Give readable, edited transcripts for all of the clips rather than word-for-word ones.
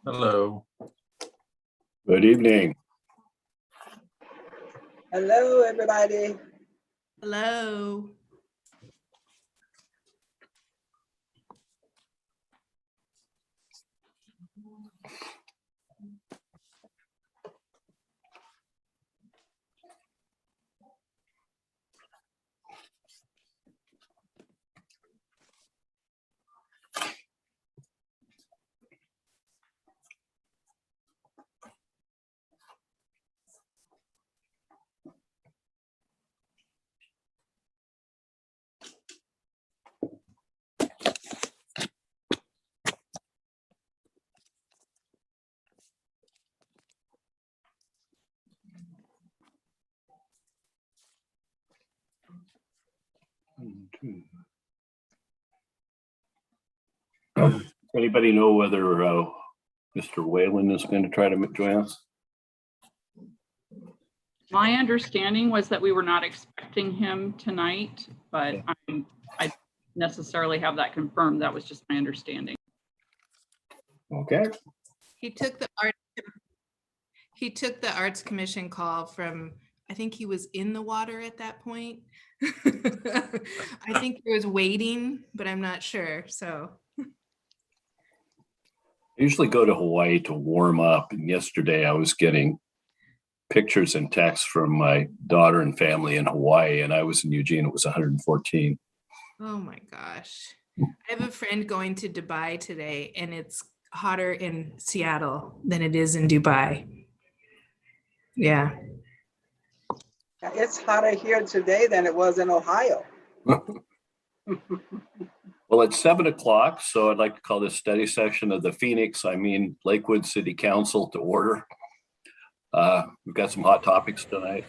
Hello. Good evening. Hello, everybody. Hello. Anybody know whether Mr. Whalen is going to try to join us? My understanding was that we were not expecting him tonight, but I necessarily have that confirmed. That was just my understanding. Okay. He took the Arts Commission call from, I think he was in the water at that point. I think he was waiting, but I'm not sure. So usually go to Hawaii to warm up. And yesterday I was getting pictures and texts from my daughter and family in Hawaii, and I was in Eugene. It was 114. Oh my gosh. I have a friend going to Dubai today, and it's hotter in Seattle than it is in Dubai. Yeah. It's hotter here today than it was in Ohio. Well, it's 7 o'clock, so I'd like to call this study session of the Lakewood City Council to order. We've got some hot topics tonight.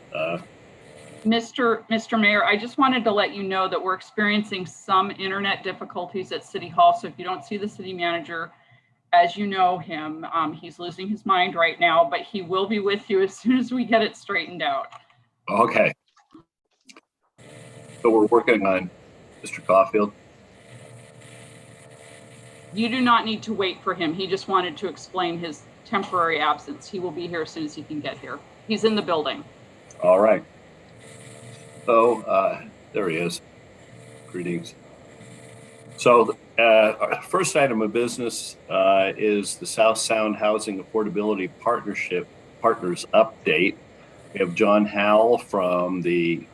Mr. Mayor, I just wanted to let you know that we're experiencing some internet difficulties at City Hall. So if you don't see the city manager, as you know him, he's losing his mind right now, but he will be with you as soon as we get it straightened out. Okay. So we're working on Mr. Caulfield. You do not need to wait for him. He just wanted to explain his temporary absence. He will be here as soon as he can get here. He's in the building. All right. So there he is. Greetings. So our first item of business is the South Sound Housing Affordability Partners update. We have John Howell from the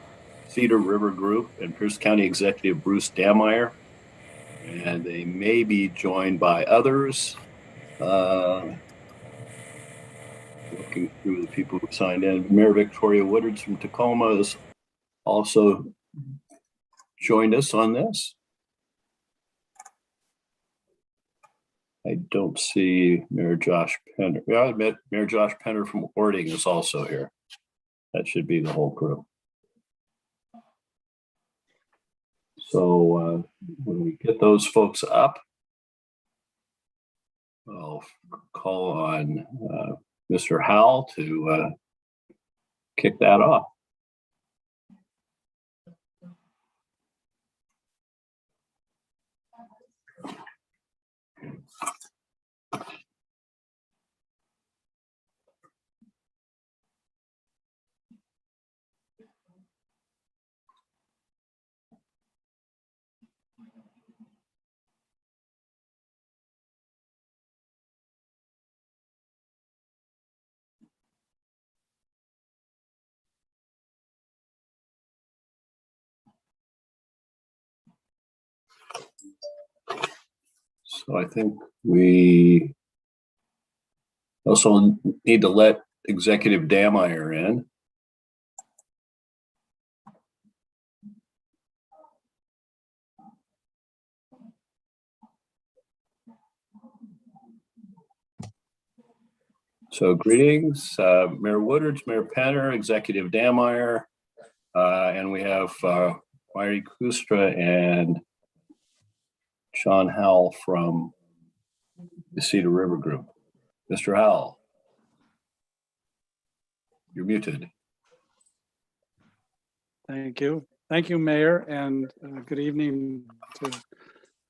Cedar River Group and Pierce County Executive Bruce Dameyer, and they may be joined by others. Looking through the people who signed in, Mayor Victoria Woodards from Tacoma has also joined us on this. I don't see Mayor Josh Penner. Yeah, I admit Mayor Josh Penner from Ording is also here. That should be the whole crew. So when we get those folks up, I'll call on Mr. Howell to kick that off. So I think we also need to let Executive Dameyer in. So greetings, Mayor Woodards, Mayor Penner, Executive Dameyer, and we have Mari Kustra and Sean Howell from the Cedar River Group. Mr. Howell, you're muted. Thank you. Thank you, Mayor, and good evening to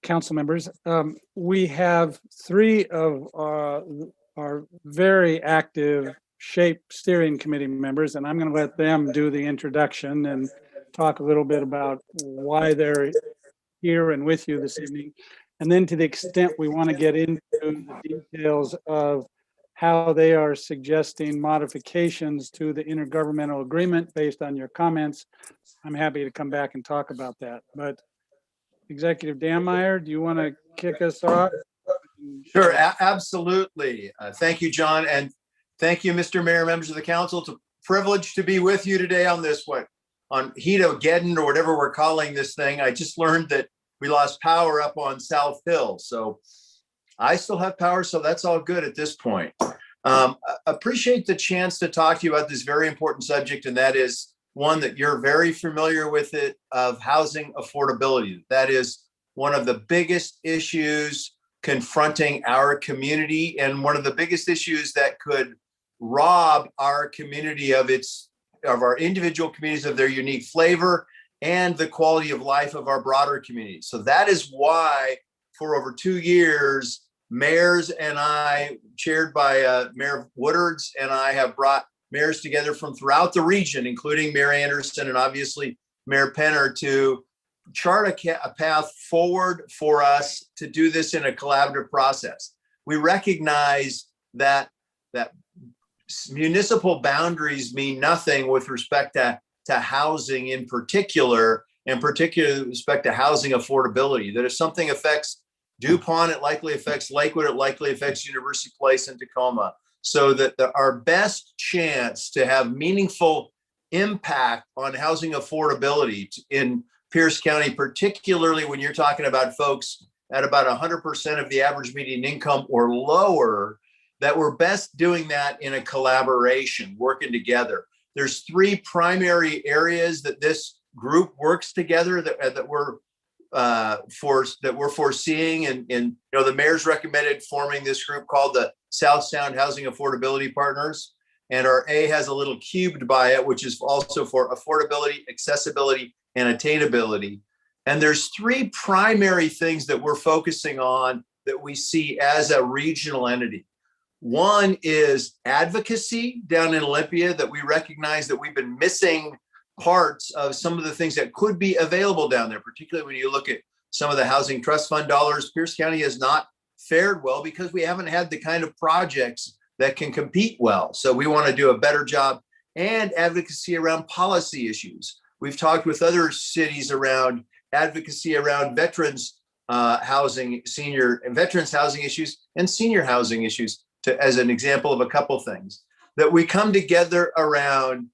council members. We have three of our very active SHAPE steering committee members, and I'm going to let them do the introduction and talk a little bit about why they're here and with you this evening. And then to the extent we want to get into the details of how they are suggesting modifications to the intergovernmental agreement based on your comments, I'm happy to come back and talk about that. But Executive Dameyer, do you want to kick us off? Sure, absolutely. Thank you, John. And thank you, Mr. Mayor, members of the council. It's a privilege to be with you today on this, on Heat-O-Geddon or whatever we're calling this thing. I just learned that we lost power up on South Hill. So I still have power, so that's all good at this point. Appreciate the chance to talk to you about this very important subject, and that is one that you're very familiar with, it of housing affordability. That is one of the biggest issues confronting our community, and one of the biggest issues that could rob our community of our individual communities of their unique flavor and the quality of life of our broader community. So that is why for over 2 years, mayors and I, chaired by Mayor Woodards, and I have brought mayors together from throughout the region, including Mayor Anderson and obviously Mayor Penner, to chart a path forward for us to do this in a collaborative process. we recognize that municipal boundaries mean nothing with respect to housing in particular, and particularly with respect to housing affordability. That if something affects DuPont, it likely affects Lakewood, it likely affects University Place in Tacoma. So that our best chance to have meaningful impact on housing affordability in Pierce County, particularly when you're talking about folks at about 100% of the average median income or lower, that we're best doing that in a collaboration, working together. There's three primary areas that this group works together that we're foreseeing, and the mayor's recommended forming this group called the South Sound Housing Affordability Partners, and our A has a little cubed by it, which is also for affordability, accessibility, and attainability. And there's three primary things that we're focusing on that we see as a regional entity. One is advocacy down in Olympia, that we recognize that we've been missing parts of some of the things that could be available down there, particularly when you look at some of the housing trust fund dollars. Pierce County has not fared well because we haven't had the kind of projects that can compete well. So we want to do a better job, and advocacy around policy issues. We've talked with other cities around advocacy around veterans housing, senior and veterans housing issues, and senior housing issues, as an example of a couple things that we come together around.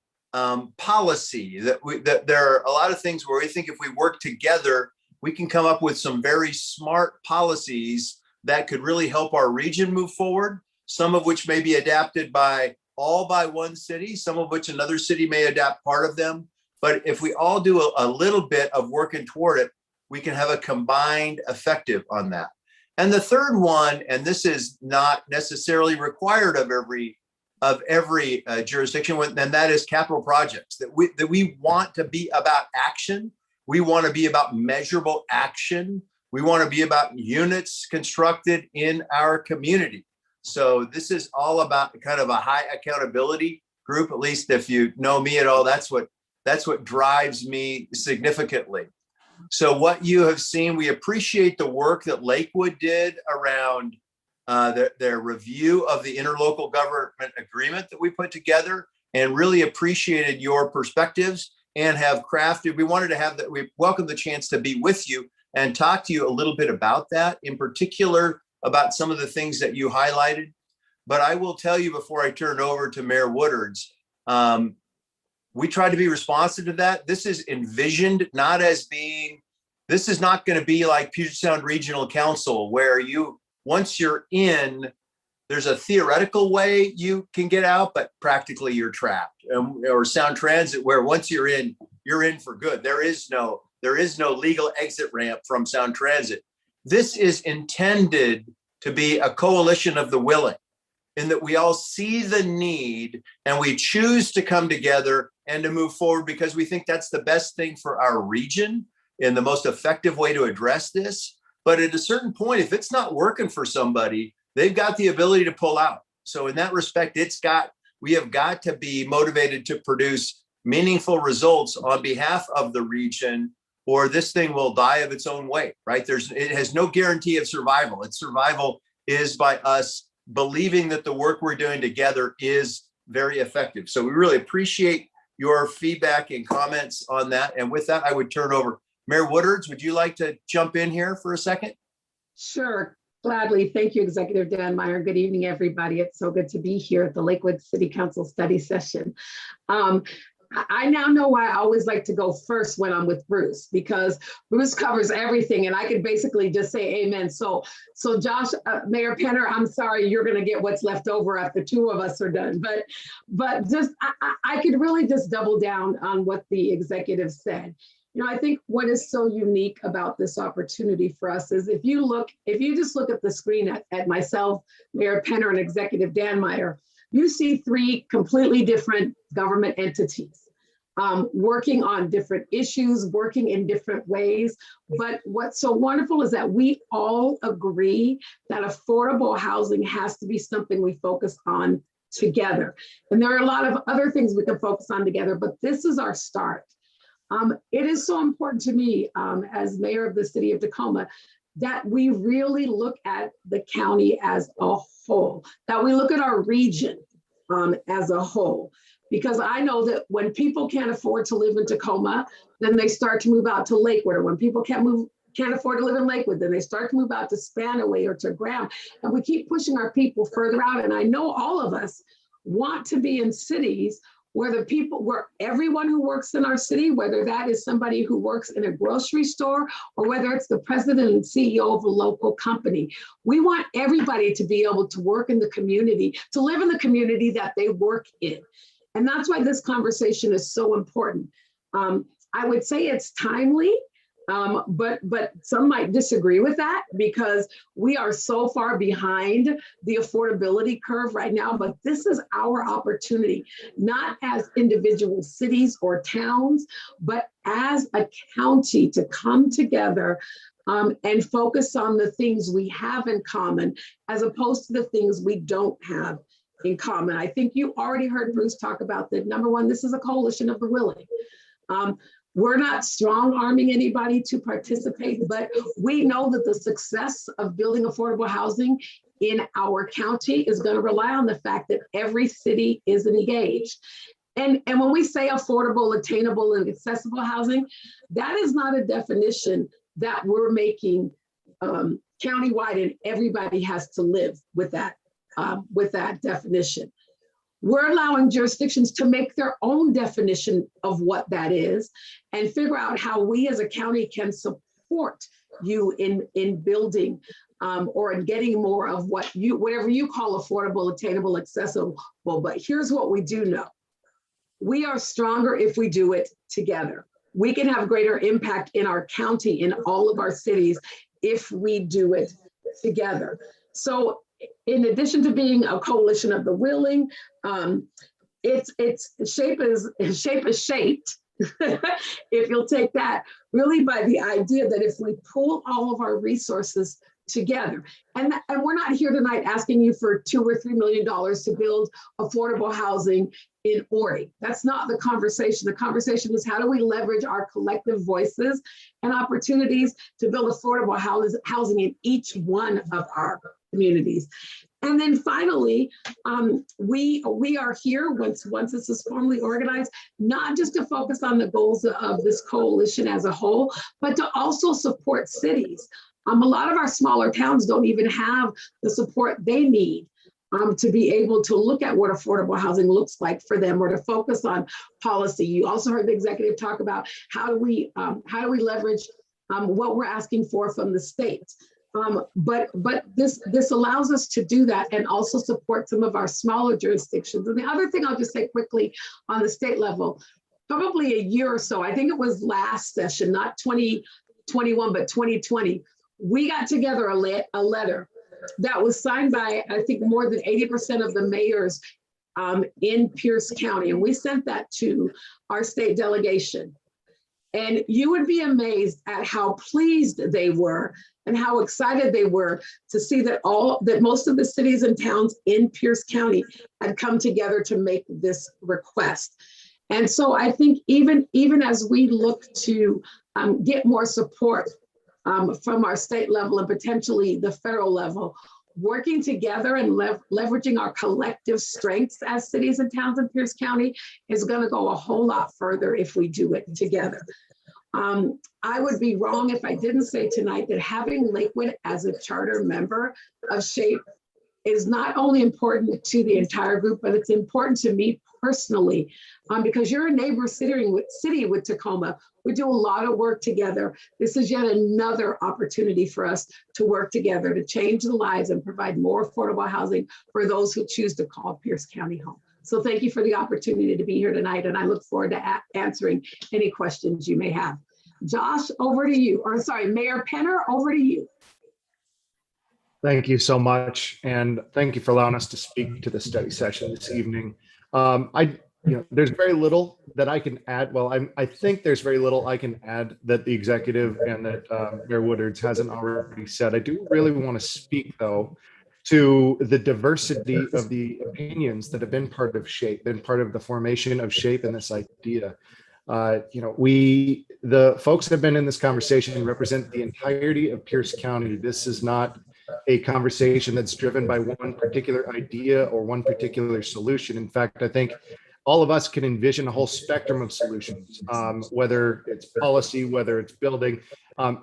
Policy, that there are a lot of things where we think if we work together, we can come up with some very smart policies that could really help our region move forward, some of which may be adapted by one city, some of which another city may adapt part of them. But if we all do a little bit of working toward it, we can have a combined effective on that. And the third one, and this is not necessarily required of every jurisdiction, and that is capital projects, that we want to be about action. We want to be about measurable action. We want to be about units constructed in our community. So this is all about kind of a high accountability group. At least if you know me at all, that's what drives me significantly. So what you have seen, we appreciate the work that Lakewood did around their review of the interlocal government agreement that we put together, and really appreciated your perspectives and have crafted. We wanted to have that. We welcome the chance to be with you and talk to you a little bit about that, in particular about some of the things that you highlighted. But I will tell you before I turn it over to Mayor Woodards, we tried to be responsive to that. This is envisioned not as being, this is not going to be like Puget Sound Regional Council, where once you're in, there's a theoretical way you can get out, but practically you're trapped. Or Sound Transit, where once you're in for good. There is no legal exit ramp from Sound Transit. This is intended to be a coalition of the willing, in that we all see the need and we choose to come together and to move forward because we think that's the best thing for our region and the most effective way to address this. But at a certain point, if it's not working for somebody, they've got the ability to pull out. So in that respect, we have got to be motivated to produce meaningful results on behalf of the region, or this thing will die of its own weight, right? It has no guarantee of survival. Its survival is by us believing that the work we're doing together is very effective. So we really appreciate your feedback and comments on that. And with that, I would turn over. Mayor Woodards, would you like to jump in here for a second? Sure, gladly. Thank you, Executive Dan Meyer. Good evening, everybody. It's so good to be here at the Lakewood City Council study session. I now know why I always like to go first when I'm with Bruce, because Bruce covers everything and I could basically just say amen. So Josh, Mayor Penner, I'm sorry, you're going to get what's left over after two of us are done. But just I could really just double down on what the executive said. I think what is so unique about this opportunity for us is if you just look at the screen at myself, Mayor Penner, and Executive Dan Meyer, you see three completely different government entities working on different issues, working in different ways. But what's so wonderful is that we all agree that affordable housing has to be something we focus on together. And there are a lot of other things we can focus on together, but this is our start. It is so important to me as mayor of the city of Tacoma that we really look at the county as a whole, that we look at our region as a whole. Because I know that when people can't afford to live in Tacoma, then they start to move out to Lakewood. Or when people can't afford to live in Lakewood, then they start to move out to Spanaway or to Graham. And we keep pushing our people further out. And I know all of us want to be in cities where everyone who works in our city, whether that is somebody who works in a grocery store or whether it's the president and CEO of a local company, we want everybody to be able to work in the community, to live in the community that they work in. And that's why this conversation is so important. I would say it's timely, but some might disagree with that because we are so far behind the affordability curve right now. But this is our opportunity, not as individual cities or towns, but as a county to come together and focus on the things we have in common, as opposed to the things we don't have in common. I think you already heard Bruce talk about that. Number one, this is a coalition of the willing. We're not strong arming anybody to participate, but we know that the success of building affordable housing in our county is going to rely on the fact that every city is engaged. And when we say affordable, attainable, and accessible housing, that is not a definition that we're making countywide and everybody has to live with that definition. We're allowing jurisdictions to make their own definition of what that is and figure out how we as a county can support you in building or in getting more of whatever you call affordable, attainable, accessible. But here's what we do know. We are stronger if we do it together. We can have greater impact in our county, in all of our cities, if we do it together. So in addition to being a coalition of the willing, its shape is shaped, if you'll take that, really by the idea that if we pool all of our resources together, and we're not here tonight asking you for $2 or $3 million to build affordable housing in Ori. That's not the conversation. The conversation is how do we leverage our collective voices and opportunities to build affordable housing in each one of our communities. And then finally, we are here once this is formally organized, not just to focus on the goals of this coalition as a whole, but to also support cities. A lot of our smaller towns don't even have the support they need to be able to look at what affordable housing looks like for them or to focus on policy. You also heard the executive talk about how do we leverage what we're asking for from the state. But this allows us to do that and also support some of our smaller jurisdictions. And the other thing I'll just say quickly on the state level, probably a year or so, I think it was last session, not 2021, but 2020, we got together a letter that was signed by, I think, more than 80% of the mayors in Pierce County. And we sent that to our state delegation. And you would be amazed at how pleased they were and how excited they were to see that most of the cities and towns in Pierce County had come together to make this request. And so I think even as we look to get more support from our state level and potentially the federal level, working together and leveraging our collective strengths as cities and towns in Pierce County is going to go a whole lot further if we do it together. I would be wrong if I didn't say tonight that having Lakewood as a charter member of SHAPE is not only important to the entire group, but it's important to me personally, because you're a neighbor city with Tacoma. We do a lot of work together. This is yet another opportunity for us to work together to change the lives and provide more affordable housing for those who choose to call Pierce County home. So thank you for the opportunity to be here tonight, and I look forward to answering any questions you may have. Josh, over to you. Or sorry, Mayor Penner, over to you. Thank you so much, and thank you for allowing us to speak to the study session this evening. There's very little that I can add. Well, I think there's very little I can add that the executive and that Mayor Woodards hasn't already said. I do really want to speak, though, to the diversity of the opinions that have been part of SHAPE, been part of the formation of SHAPE and this idea. The folks that have been in this conversation represent the entirety of Pierce County. This is not a conversation that's driven by one particular idea or one particular solution. In fact, I think all of us can envision a whole spectrum of solutions, whether it's policy, whether it's building,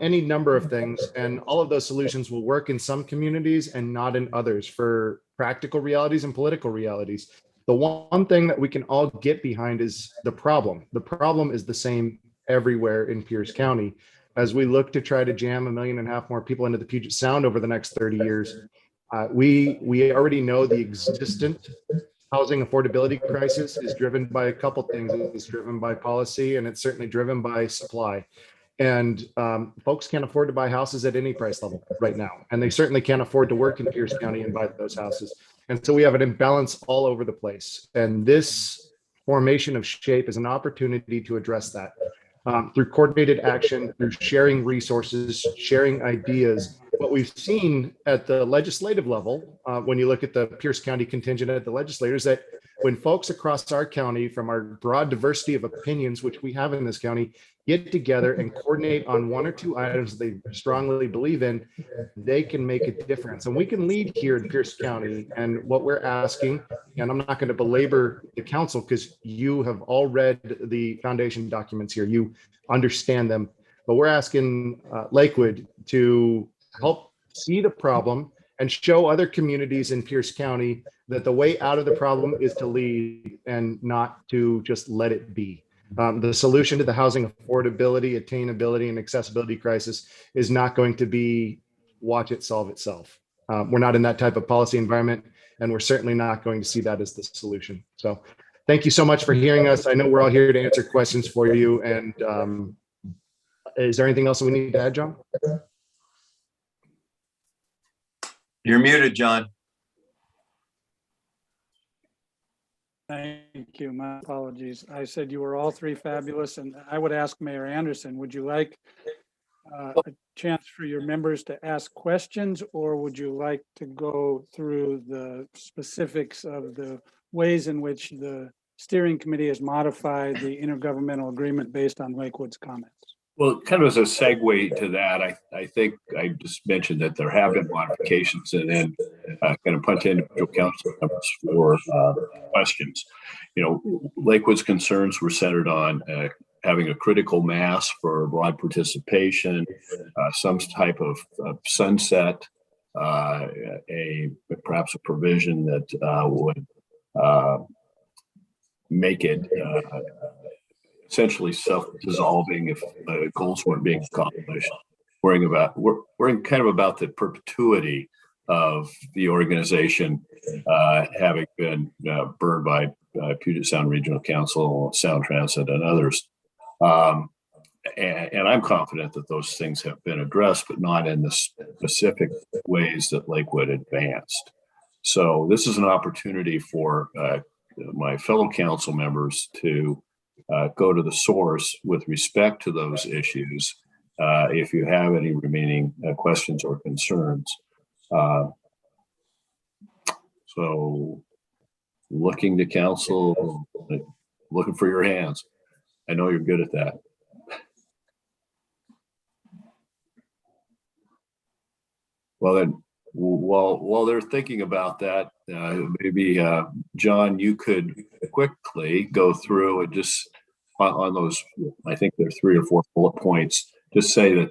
any number of things. And all of those solutions will work in some communities and not in others for practical realities and political realities. The one thing that we can all get behind is the problem. The problem is the same everywhere in Pierce County. As we look to try to jam 1.5 million more people into the Puget Sound over the next 30 years, we already know the existent housing affordability crisis is driven by a couple things. It's driven by policy, and it's certainly driven by supply. And folks can't afford to buy houses at any price level right now. And they certainly can't afford to work in Pierce County and buy those houses. And so we have an imbalance all over the place. And this formation of SHAPE is an opportunity to address that through coordinated action, through sharing resources, sharing ideas. What we've seen at the legislative level, when you look at the Pierce County contingent at the legislators, that when folks across our county from our broad diversity of opinions, which we have in this county, get together and coordinate on one or two items they strongly believe in, they can make a difference. And we can lead here in Pierce County. And what we're asking, and I'm not going to belabor the council because you have all read the foundation documents here, you understand them, but we're asking Lakewood to help see the problem and show other communities in Pierce County that the way out of the problem is to lead and not to just let it be. The solution to the housing affordability, attainability, and accessibility crisis is not going to be watch it solve itself. We're not in that type of policy environment, and we're certainly not going to see that as the solution. So thank you so much for hearing us. I know we're all here to answer questions for you. And is there anything else that we need to add, John? You're muted, John. Thank you. My apologies. I said you were all three fabulous, and I would ask Mayor Anderson, would you like a chance for your members to ask questions, or would you like to go through the specifics of the ways in which the steering committee has modified the intergovernmental agreement based on Lakewood's comments? Well, kind of as a segue to that, I think I just mentioned that there have been modifications, and then kind of punt to individual council members for questions. You know, Lakewood's concerns were centered on having a critical mass for broad participation, some type of sunset, perhaps a provision that would make it essentially self-dissolving if goals weren't being accomplished. Worrying kind of about the perpetuity of the organization having been burned by Puget Sound Regional Council, Sound Transit, and others. And I'm confident that those things have been addressed, but not in the specific ways that Lakewood advanced. So this is an opportunity for my fellow council members to go to the source with respect to those issues if you have any remaining questions or concerns. So looking to council, looking for your hands. I know you're good at that. Well then, while they're thinking about that, maybe John, you could quickly go through and just on those, I think there are 3 or 4 bullet points, just say that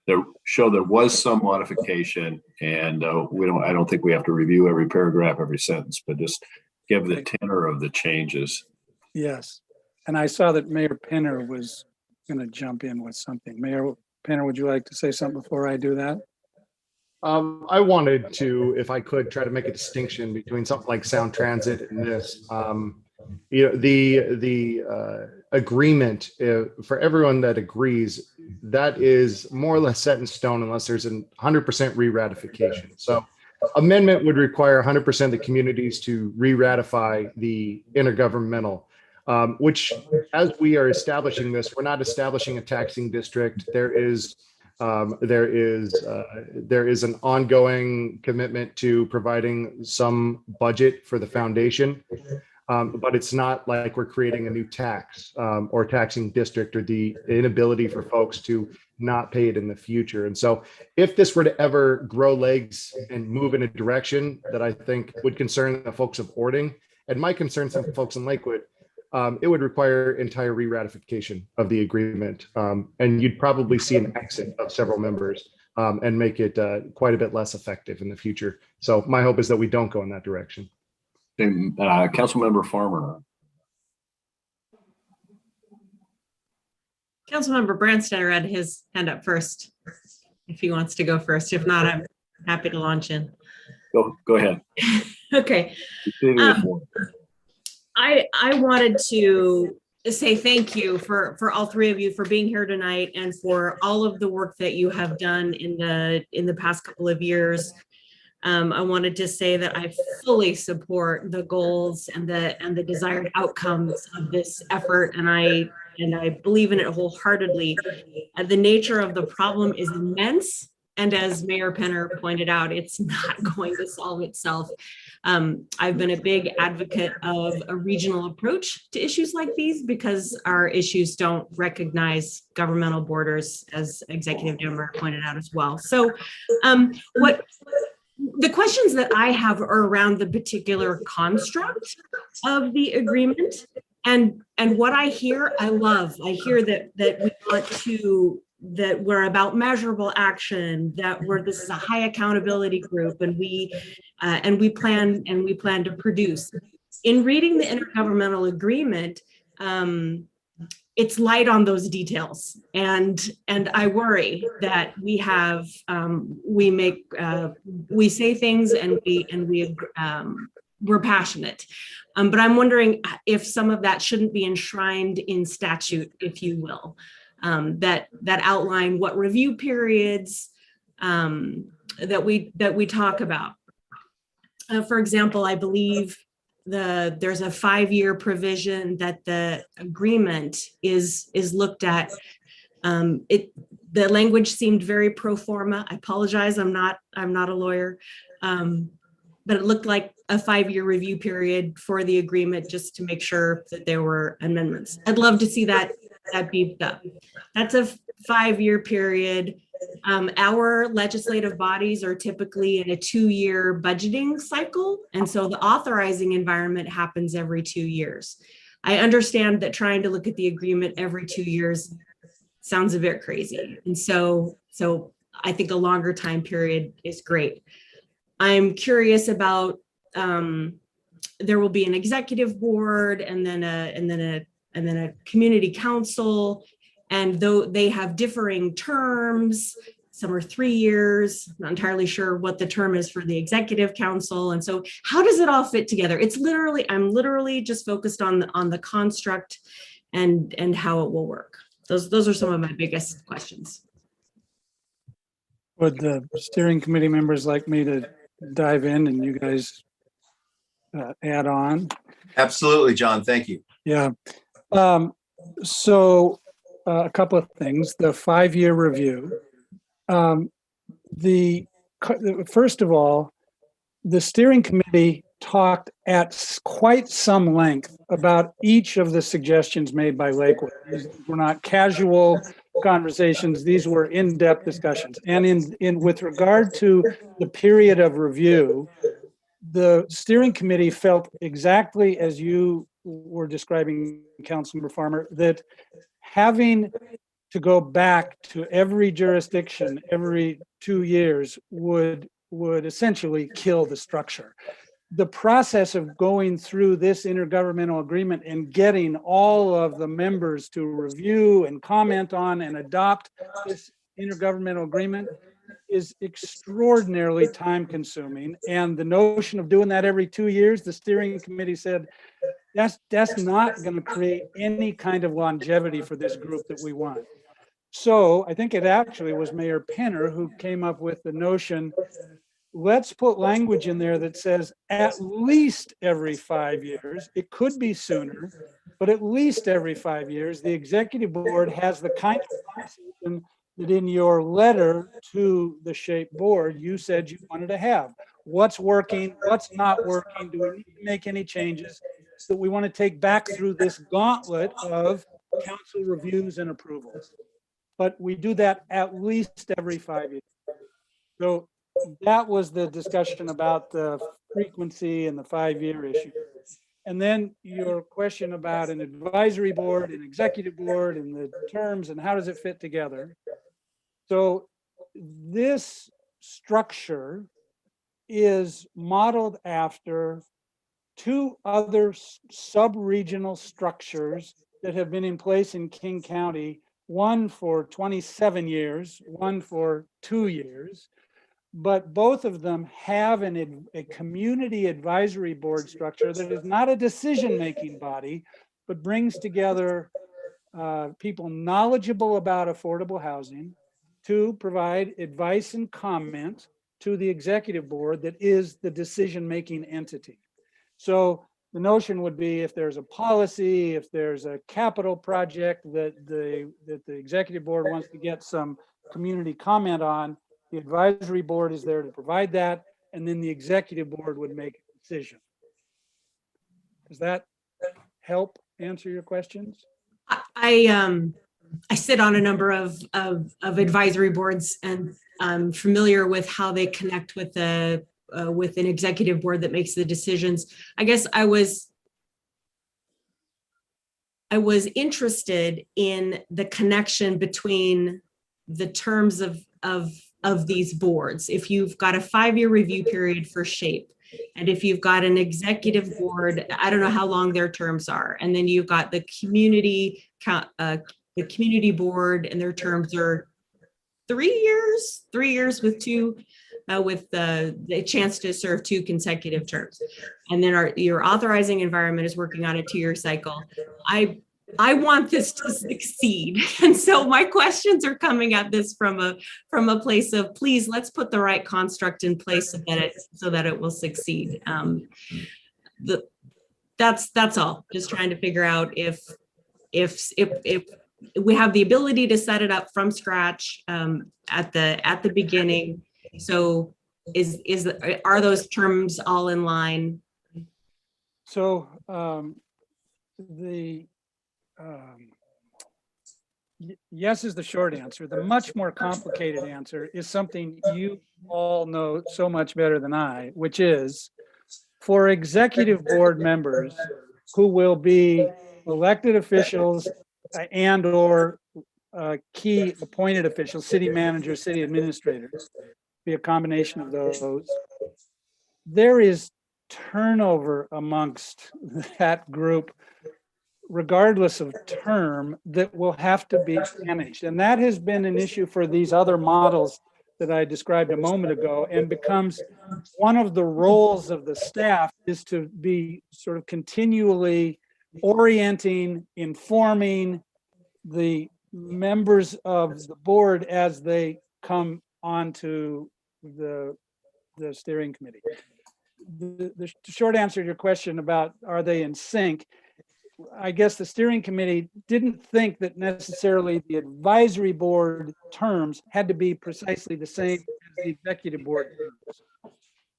there was some modification, and I don't think we have to review every paragraph, every sentence, but just give the tenor of the changes. Yes. And I saw that Mayor Penner was going to jump in with something. Mayor Penner, would you like to say something before I do that? I wanted to, if I could, try to make a distinction between something like Sound Transit and this. The agreement for everyone that agrees, that is more or less set in stone unless there's a 100% re-ratification. So amendment would require 100% of the communities to re-ratify the intergovernmental, which, as we are establishing this, we're not establishing a taxing district. There is an ongoing commitment to providing some budget for the foundation. But it's not like we're creating a new tax or taxing district or the inability for folks to not pay it in the future. And so if this were to ever grow legs and move in a direction that I think would concern the folks of Ording and might concern some folks in Lakewood, it would require entire re-ratification of the agreement. And you'd probably see an exit of several members and make it quite a bit less effective in the future. So my hope is that we don't go in that direction. Councilmember Farmer. Councilmember Branstetter had his hand up first, if he wants to go first. If not, I'm happy to launch in. Go ahead. Okay. I wanted to say thank you for all three of you for being here tonight and for all of the work that you have done in the past couple of years. I wanted to say that I fully support the goals and the desired outcomes of this effort, and I believe in it wholeheartedly. The nature of the problem is immense, and as Mayor Penner pointed out, it's not going to solve itself. I've been a big advocate of a regional approach to issues like these because our issues don't recognize governmental borders, as Executive Demmer pointed out as well. So the questions that I have are around the particular construct of the agreement, and what I hear, I love. I hear that we want to, that we're about measurable action, that this is a high accountability group, and we plan to produce. In reading the intergovernmental agreement, it's light on those details, and I worry that we have we say things and we're passionate, but I'm wondering if some of that shouldn't be enshrined in statute, if you will, that outline what review periods that we talk about. For example, I believe there's a 5-year provision that the agreement is looked at. The language seemed very pro forma. I apologize, I'm not a lawyer, but it looked like a 5-year review period for the agreement just to make sure that there were amendments. I'd love to see that beefed up. That's a 5-year period. Our legislative bodies are typically in a 2-year budgeting cycle, and so the authorizing environment happens every 2 years. I understand that trying to look at the agreement every 2 years sounds a bit crazy, and so I think a longer time period is great. I'm curious about there will be an executive board and then a community council. And though they have differing terms, some are 3 years, not entirely sure what the term is for the executive council. And so how does it all fit together? I'm literally just focused on the construct and how it will work. Those are some of my biggest questions. Would the steering committee members like me to dive in and you guys add on? Absolutely, John. Thank you. Yeah. So a couple of things. The 5-year review. First of all, the steering committee talked at quite some length about each of the suggestions made by Lakewood. These were not casual conversations. These were in-depth discussions. And in with regard to the period of review, the steering committee felt exactly as you were describing, Councilmember Farmer, that having to go back to every jurisdiction every 2 years would essentially kill the structure. The process of going through this intergovernmental agreement and getting all of the members to review and comment on and adopt this intergovernmental agreement is extraordinarily time consuming. And the notion of doing that every 2 years, the steering committee said, that's not going to create any kind of longevity for this group that we want. So I think it actually was Mayor Penner who came up with the notion, let's put language in there that says at least every 5 years. It could be sooner, but at least every 5 years, the executive board has the kind of conversation that in your letter to the SHAPE board, you said you wanted to have. What's working, what's not working, do we need to make any changes? that we want to take back through this gauntlet of council reviews and approvals. But we do that at least every 5 years. So that was the discussion about the frequency and the 5-year issue. And then your question about an advisory board, an executive board, and the terms and how does it fit together. So this structure is modeled after 2 other sub-regional structures that have been in place in King County, one for 27 years, one for 2 years. But both of them have a community advisory board structure that is not a decision-making body, but brings together people knowledgeable about affordable housing to provide advice and comment to the executive board that is the decision-making entity. So the notion would be if there's a policy, if there's a capital project that the executive board wants to get some community comment on, the advisory board is there to provide that, and then the executive board would make a decision. Does that help answer your questions? I sit on a number of advisory boards, and I'm familiar with how they connect with the with an executive board that makes the decisions. I guess I was interested in the connection between the terms of these boards. If you've got a 5-year review period for SHAPE, and if you've got an executive board, I don't know how long their terms are, and then you've got the community board, and their terms are 3 years with two, with the chance to serve 2 consecutive terms, and then your authorizing environment is working on a 2-year cycle. I want this to succeed. And so my questions are coming at this from a place of, please, let's put the right construct in place so that it will succeed. That's all. Just trying to figure out if we have the ability to set it up from scratch at the beginning. So are those terms all in line? So yes is the short answer. The much more complicated answer is something you all know so much better than I, which is for executive board members who will be elected officials and or key appointed officials, city managers, city administrators, be a combination of those. There is turnover amongst that group, regardless of term, that will have to be managed. And that has been an issue for these other models that I described a moment ago, and becomes one of the roles of the staff is to be sort of continually orienting, informing the members of the board as they come onto the steering committee. The short answer to your question about are they in sync, I guess the steering committee didn't think that necessarily the advisory board terms had to be precisely the same as the executive board terms.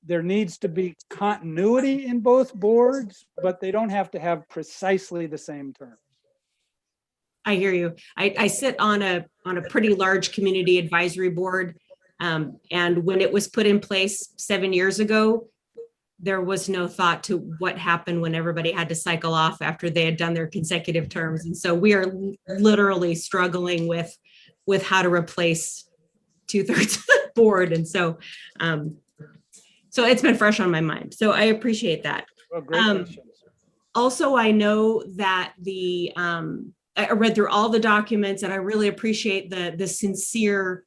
There needs to be continuity in both boards, but they don't have to have precisely the same terms. I hear you. I sit on a pretty large community advisory board. And when it was put in place 7 years ago, there was no thought to what happened when everybody had to cycle off after they had done their consecutive terms. And so we are literally struggling with how to replace 2/3 of the board. And so, so it's been fresh on my mind. So I appreciate that. Well, great questions. Also, I know that I read through all the documents, and I really appreciate the sincere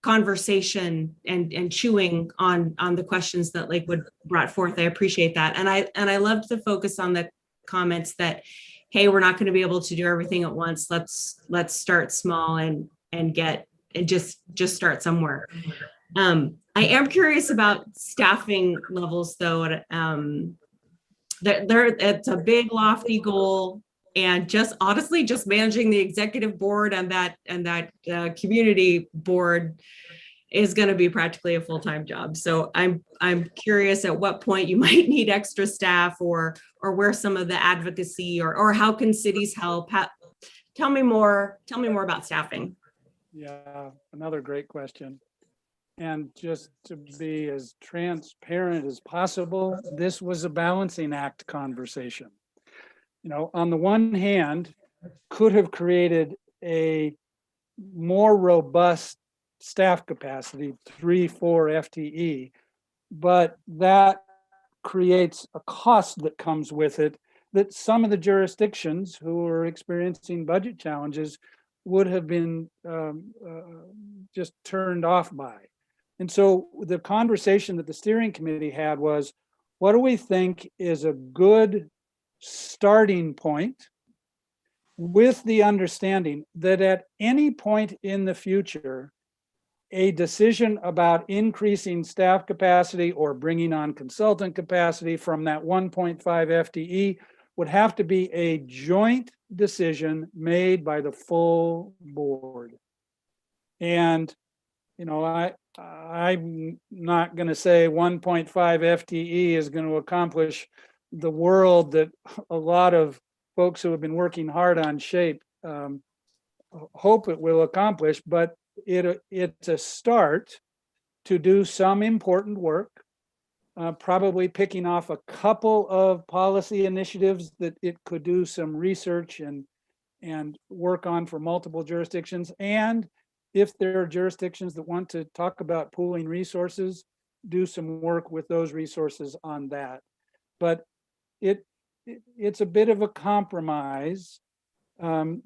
conversation and chewing on the questions that Lakewood brought forth. I appreciate that. And I loved the focus on the comments that, hey, we're not going to be able to do everything at once. Let's start small and just start somewhere. I am curious about staffing levels though. It's a big lofty goal. And just honestly, just managing the executive board and that community board is going to be practically a full-time job. So I'm curious at what point you might need extra staff, or where some of the advocacy, or how can cities help? Tell me more about staffing. Yeah, another great question. And just to be as transparent as possible, this was a balancing act conversation. You know, on the one hand, could have created a more robust staff capacity, 3-4 FTE, but that creates a cost that comes with it that some of the jurisdictions who are experiencing budget challenges would have been just turned off by. And so the conversation that the steering committee had was, what do we think is a good starting point, with the understanding that at any point in the future, a decision about increasing staff capacity or bringing on consultant capacity from that 1.5 FTE would have to be a joint decision made by the full board. And, you know, I'm not going to say 1.5 FTE is going to accomplish the world that a lot of folks who have been working hard on SHAPE hope it will accomplish, but it's a start to do some important work, probably picking off a couple of policy initiatives that it could do some research and work on for multiple jurisdictions. And if there are jurisdictions that want to talk about pooling resources, do some work with those resources on that. But it's a bit of a compromise,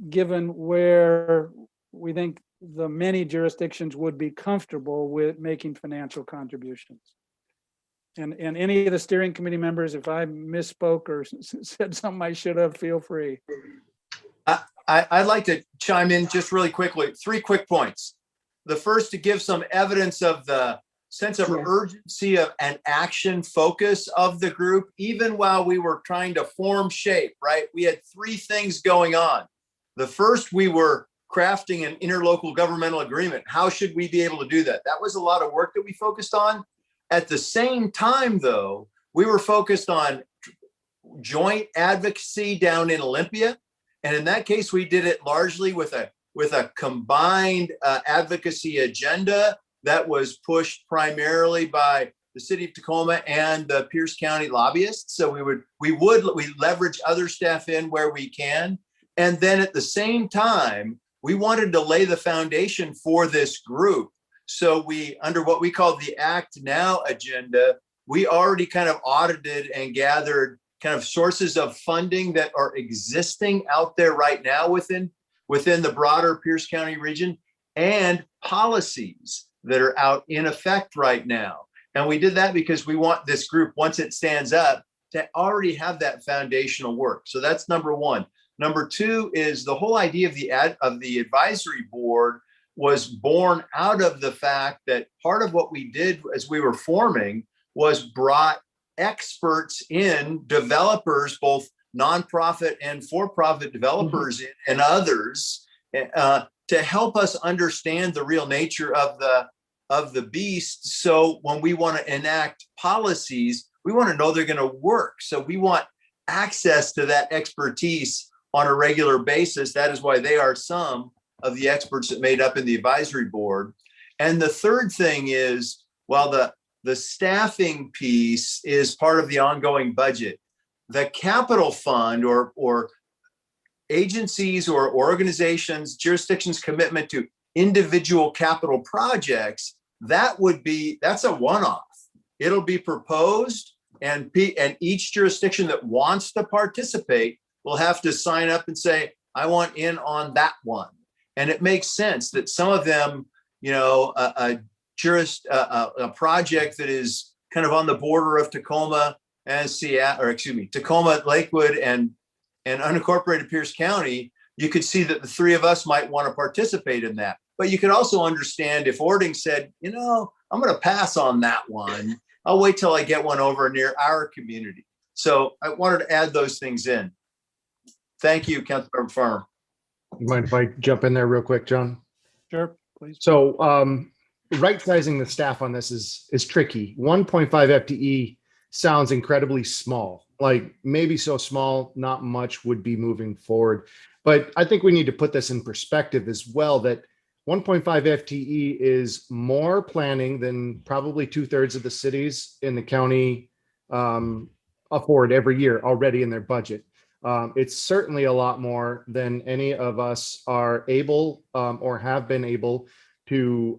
given where we think the many jurisdictions would be comfortable with making financial contributions. And any of the steering committee members, if I misspoke or said something I should have, feel free. I'd like to chime in just really quickly. 3 quick points. The first, to give some evidence of the sense of urgency of an action focus of the group, even while we were trying to form SHAPE, right? We had 3 things going on. The first, we were crafting an interlocal governmental agreement. How should we be able to do that? That was a lot of work that we focused on. At the same time, though, we were focused on joint advocacy down in Olympia. And in that case, we did it largely with a combined advocacy agenda that was pushed primarily by the city of Tacoma and the Pierce County lobbyists. So we leverage other staff in where we can. And then at the same time, we wanted to lay the foundation for this group. So we, under what we call the Act Now agenda, we already kind of audited and gathered kind of sources of funding that are existing out there right now within the broader Pierce County region, and policies that are out in effect right now. And we did that because we want this group, once it stands up, to already have that foundational work. So that's number 1. Number 2 is the whole idea of the advisory board was born out of the fact that part of what we did as we were forming was brought experts in, developers, both nonprofit and for-profit developers and others, to help us understand the real nature of the beast. So when we want to enact policies, we want to know they're going to work. So we want access to that expertise on a regular basis. That is why they are some of the experts that made up in the advisory board. And the third thing is, while the staffing piece is part of the ongoing budget, the capital fund or agencies or organizations, jurisdictions' commitment to individual capital projects, that's a one-off. It'll be proposed, and each jurisdiction that wants to participate will have to sign up and say, I want in on that one. And it makes sense that some of them, you know, a project that is kind of on the border of Tacoma and Tacoma, Lakewood, and unincorporated Pierce County, you could see that the 3 of us might want to participate in that. But you could also understand if Ording said, you know, I'm going to pass on that one. I'll wait till I get one over near our community. So I wanted to add those things in. Thank you, Councilmember Farmer. You mind if I jump in there real quick, John? Sure, please. So right sizing the staff on this is tricky. 1.5 FTE sounds incredibly small, like maybe so small, not much would be moving forward. But I think we need to put this in perspective as well, that 1.5 FTE is more planning than probably 2/3 of the cities in the county afford every year already in their budget. It's certainly a lot more than any of us are able or have been able to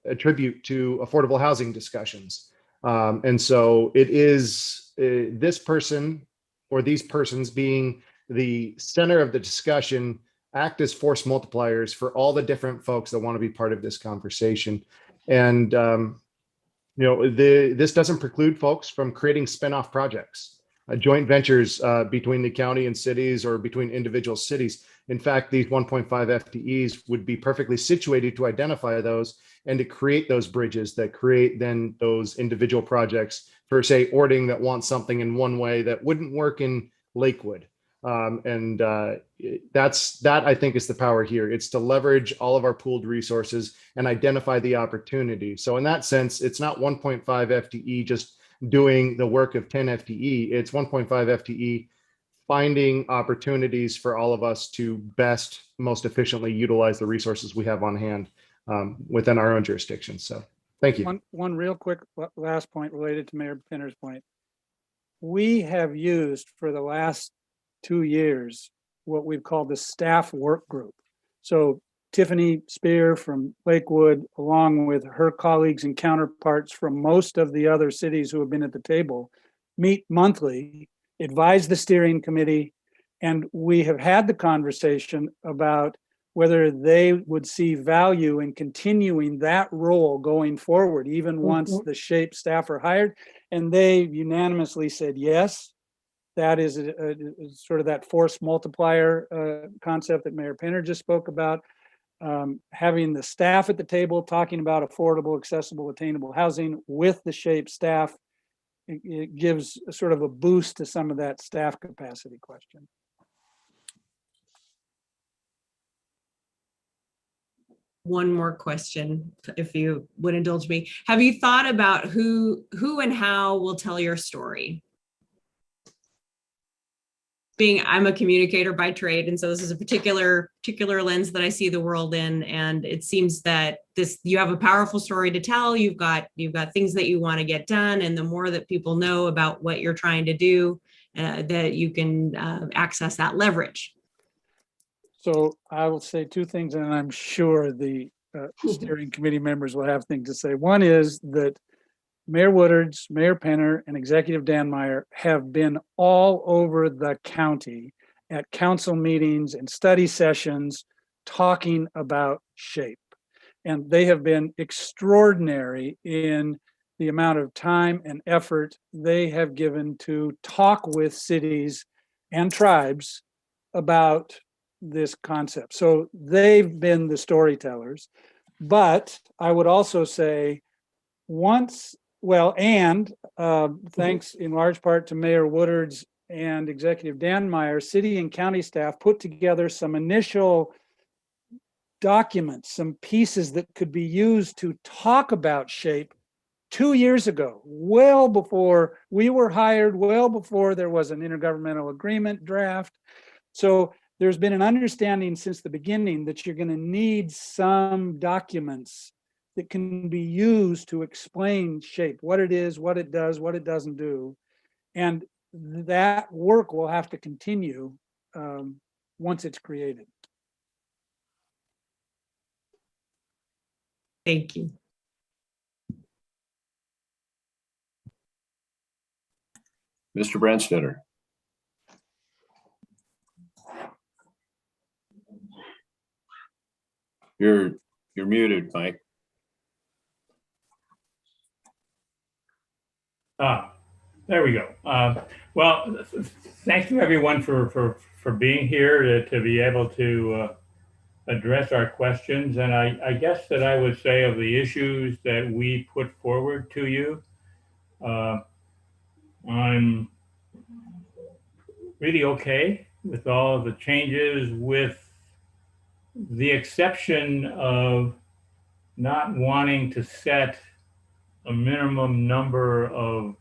attribute to affordable housing discussions. And so it is this person or these persons being the center of the discussion act as force multipliers for all the different folks that want to be part of this conversation. And, this doesn't preclude folks from creating spinoff projects, joint ventures between the county and cities or between individual cities. In fact, these 1.5 FTEs would be perfectly situated to identify those and to create those bridges that create then those individual projects for, say, Orting that wants something in one way that wouldn't work in Lakewood. That I think is the power here. It's to leverage all of our pooled resources and identify the opportunity. So in that sense, it's not 1.5 FTE just doing the work of 10 FTE. It's 1.5 FTE finding opportunities for all of us to best, most efficiently utilize the resources we have on hand within our own jurisdiction. So thank you. One real quick last point related to Mayor Penner's point. We have used for the last 2 years what we've called the staff work group. So Tiffany Spear from Lakewood, along with her colleagues and counterparts from most of the other cities who have been at the table, meet monthly, advise the steering committee, and we have had the conversation about whether they would see value in continuing that role going forward, even once the SHAPE staff are hired. And they unanimously said yes. That is sort of that force multiplier concept that Mayor Penner just spoke about. Having the staff at the table talking about affordable, accessible, attainable housing with the SHAPE staff, it gives a sort of a boost to some of that staff capacity question. One more question, if you would indulge me. Have you thought about who and how will tell your story? I'm a communicator by trade, and so this is a particular lens that I see the world in. And it seems that you have a powerful story to tell. You've got things that you want to get done, and the more that people know about what you're trying to do, that you can access that leverage. So I will say two things, and I'm sure the steering committee members will have things to say. One is that Mayor Woodards, Mayor Penner, and Executive Dan Meyer have been all over the county at council meetings and study sessions talking about SHAPE. And they have been extraordinary in the amount of time and effort they have given to talk with cities and tribes about this concept. So they've been the storytellers. But I would also say thanks in large part to Mayor Woodards and Executive Dan Meyer, city and county staff put together some initial documents, some pieces that could be used to talk about SHAPE 2 years ago, well before we were hired, well before there was an intergovernmental agreement draft. So there's been an understanding since the beginning that you're going to need some documents that can be used to explain SHAPE, what it is, what it does, what it doesn't do. And that work will have to continue once it's created. Thank you. Mr. Branstetter. You're muted, Mike. There we go. Well, thank you everyone for being here to be able to address our questions. And I guess that I would say of the issues that we put forward to you, I'm really okay with all of the changes, with the exception of not wanting to set a minimum number of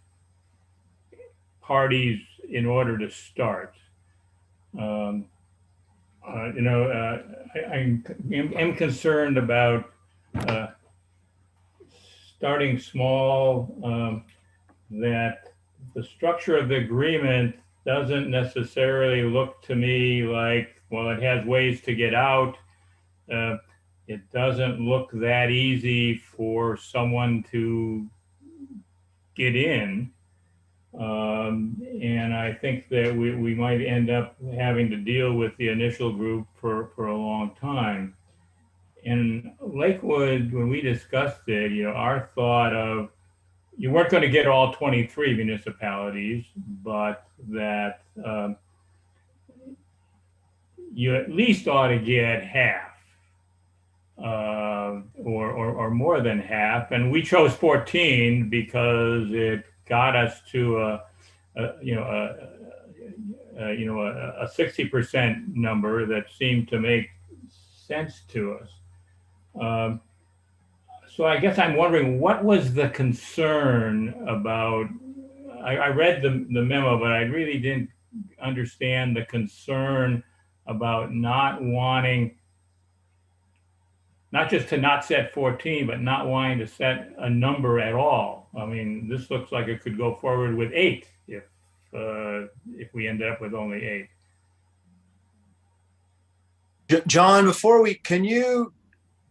parties in order to start. I am concerned about starting small, that the structure of the agreement doesn't necessarily look to me like, well, it has ways to get out. It doesn't look that easy for someone to get in. And I think that we might end up having to deal with the initial group for a long time. In Lakewood, when we discussed it, our thought of, you weren't going to get all 23 municipalities, but that you at least ought to get half. Or more than half, and we chose 14 because it got us to a 60% number that seemed to make sense to us. So I guess I'm wondering, what was the concern about? I read the memo, but I really didn't understand the concern about not wanting. Not just to not set 14, but not wanting to set a number at all. I mean, this looks like it could go forward with 8 if we end up with only 8. John, can you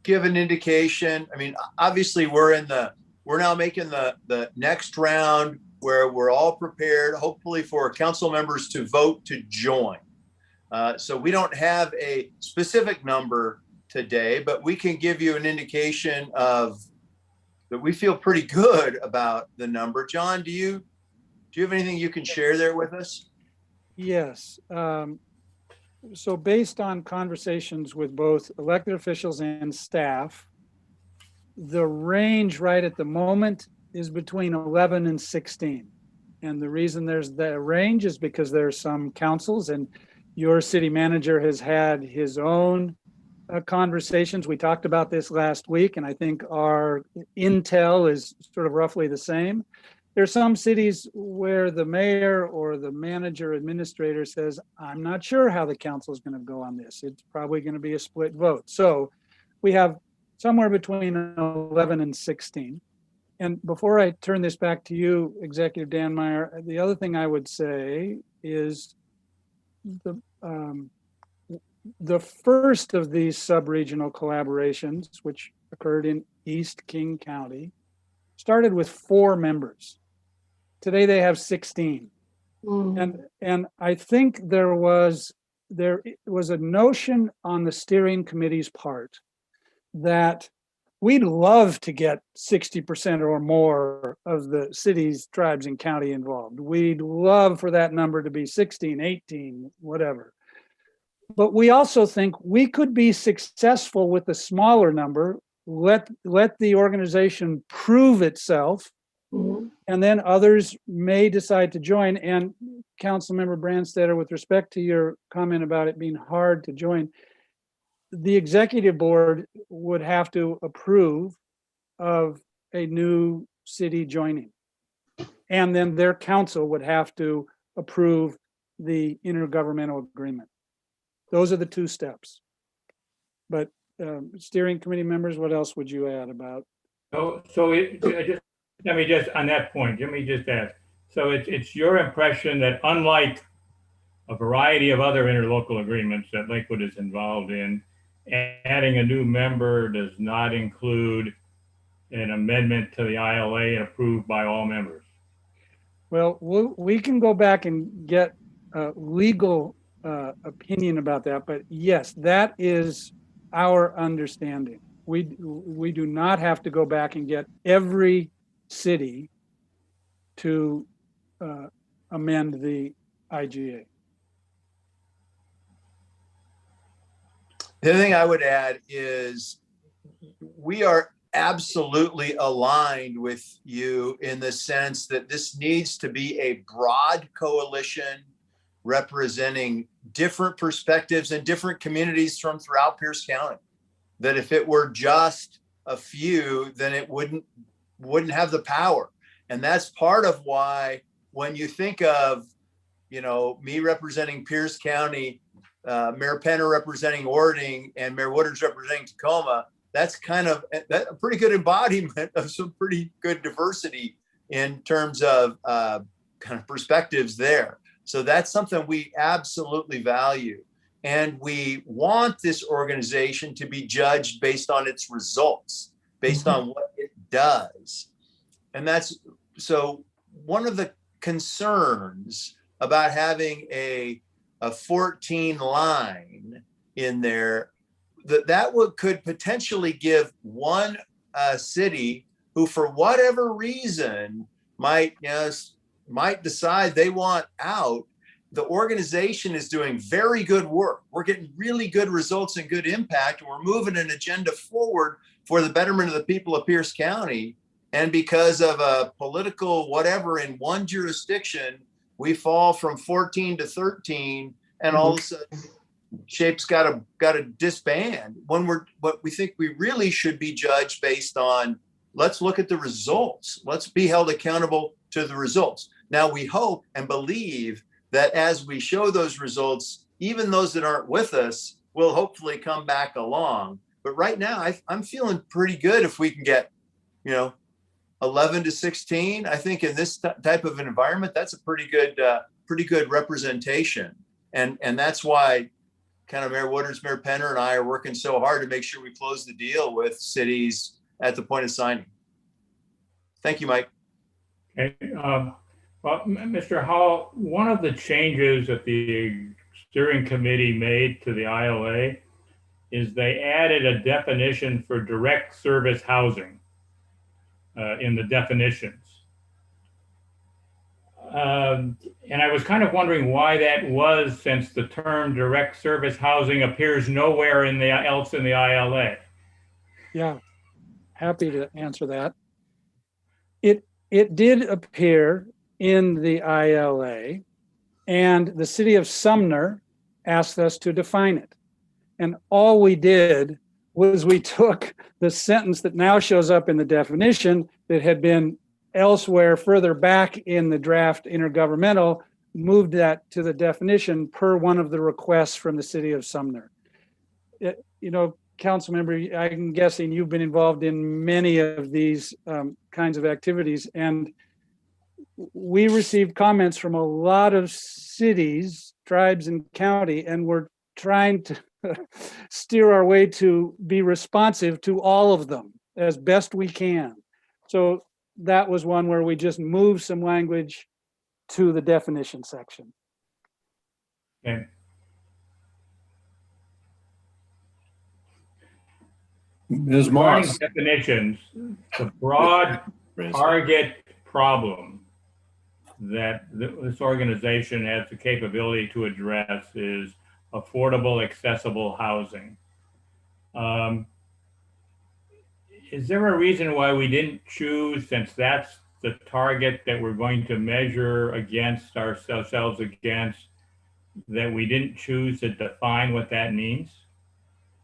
give an indication? I mean, obviously we're now making the next round where we're all prepared, hopefully, for council members to vote to join. So we don't have a specific number today, but we can give you an indication of that we feel pretty good about the number. John, do you have anything you can share there with us? Yes. So based on conversations with both elected officials and staff, the range right at the moment is between 11 and 16. And the reason there's the range is because there are some councils, and your city manager has had his own conversations. We talked about this last week, and I think our intel is sort of roughly the same. There are some cities where the mayor or the manager administrator says, I'm not sure how the council is going to go on this. It's probably going to be a split vote. So we have somewhere between 11 and 16. And before I turn this back to you, Executive Dan Meyer, the other thing I would say is the first of these sub-regional collaborations, which occurred in East King County, started with 4 members. Today they have 16. And I think there was a notion on the steering committee's part that we'd love to get 60% or more of the cities, tribes, and county involved. We'd love for that number to be 16, 18, whatever. But we also think we could be successful with a smaller number, let the organization prove itself, and then others may decide to join. And Councilmember Brandstetter, with respect to your comment about it being hard to join, the executive board would have to approve of a new city joining. And then their council would have to approve the intergovernmental agreement. Those are the 2 steps. But steering committee members, what else would you add about? Let me just on that point, let me just ask. So it's your impression that, unlike a variety of other interlocal agreements that Lakewood is involved in, adding a new member does not include an amendment to the ILA approved by all members? Well, we can go back and get legal opinion about that, but yes, that is our understanding. We do not have to go back and get every city to amend the IGA. The other thing I would add is we are absolutely aligned with you in the sense that this needs to be a broad coalition representing different perspectives and different communities from throughout Pierce County. That if it were just a few, then it wouldn't have the power. And that's part of why when you think of, me representing Pierce County, Mayor Penner representing Ording, and Mayor Woodard's representing Tacoma, that's kind of a pretty good embodiment of some pretty good diversity in terms of kind of perspectives there. So that's something we absolutely value. And we want this organization to be judged based on its results, based on what it does. And that's so one of the concerns about having a 14 line in there, could potentially give one city who, for whatever reason, might decide they want out. The organization is doing very good work. We're getting really good results and good impact, and we're moving an agenda forward for the betterment of the people of Pierce County. And because of a political whatever in one jurisdiction, we fall from 14 to 13, and all of a sudden SHAPE's got to disband. What we think we really should be judged based on, let's look at the results. Let's be held accountable to the results. Now we hope and believe that as we show those results, even those that aren't with us will hopefully come back along. But right now, I'm feeling pretty good if we can get, 11 to 16. I think in this type of environment, that's a pretty good representation. And that's why kind of Mayor Woodard's, Mayor Penner, and I are working so hard to make sure we close the deal with cities at the point of signing. Thank you, Mike. Okay. Well, Mr. Hall, one of the changes that the steering committee made to the ILA is they added a definition for direct service housing in the definitions. And I was kind of wondering why that was, since the term direct service housing appears nowhere else in the ILA. Yeah, happy to answer that. It did appear in the ILA, and the city of Sumner asked us to define it. And all we did was we took the sentence that now shows up in the definition that had been elsewhere further back in the draft intergovernmental, moved that to the definition per one of the requests from the city of Sumner. Council member, I'm guessing you've been involved in many of these kinds of activities, and we received comments from a lot of cities, tribes, and county, and we're trying to steer our way to be responsive to all of them as best we can. So that was one where we just moved some language to the definition section. Okay. Ms. Regarding Moss. definitions, the broad target problem that this organization has the capability to address is affordable, accessible housing. Is there a reason why we didn't choose, since that's the target that we're going to measure against ourselves against, that we didn't choose to define what that means?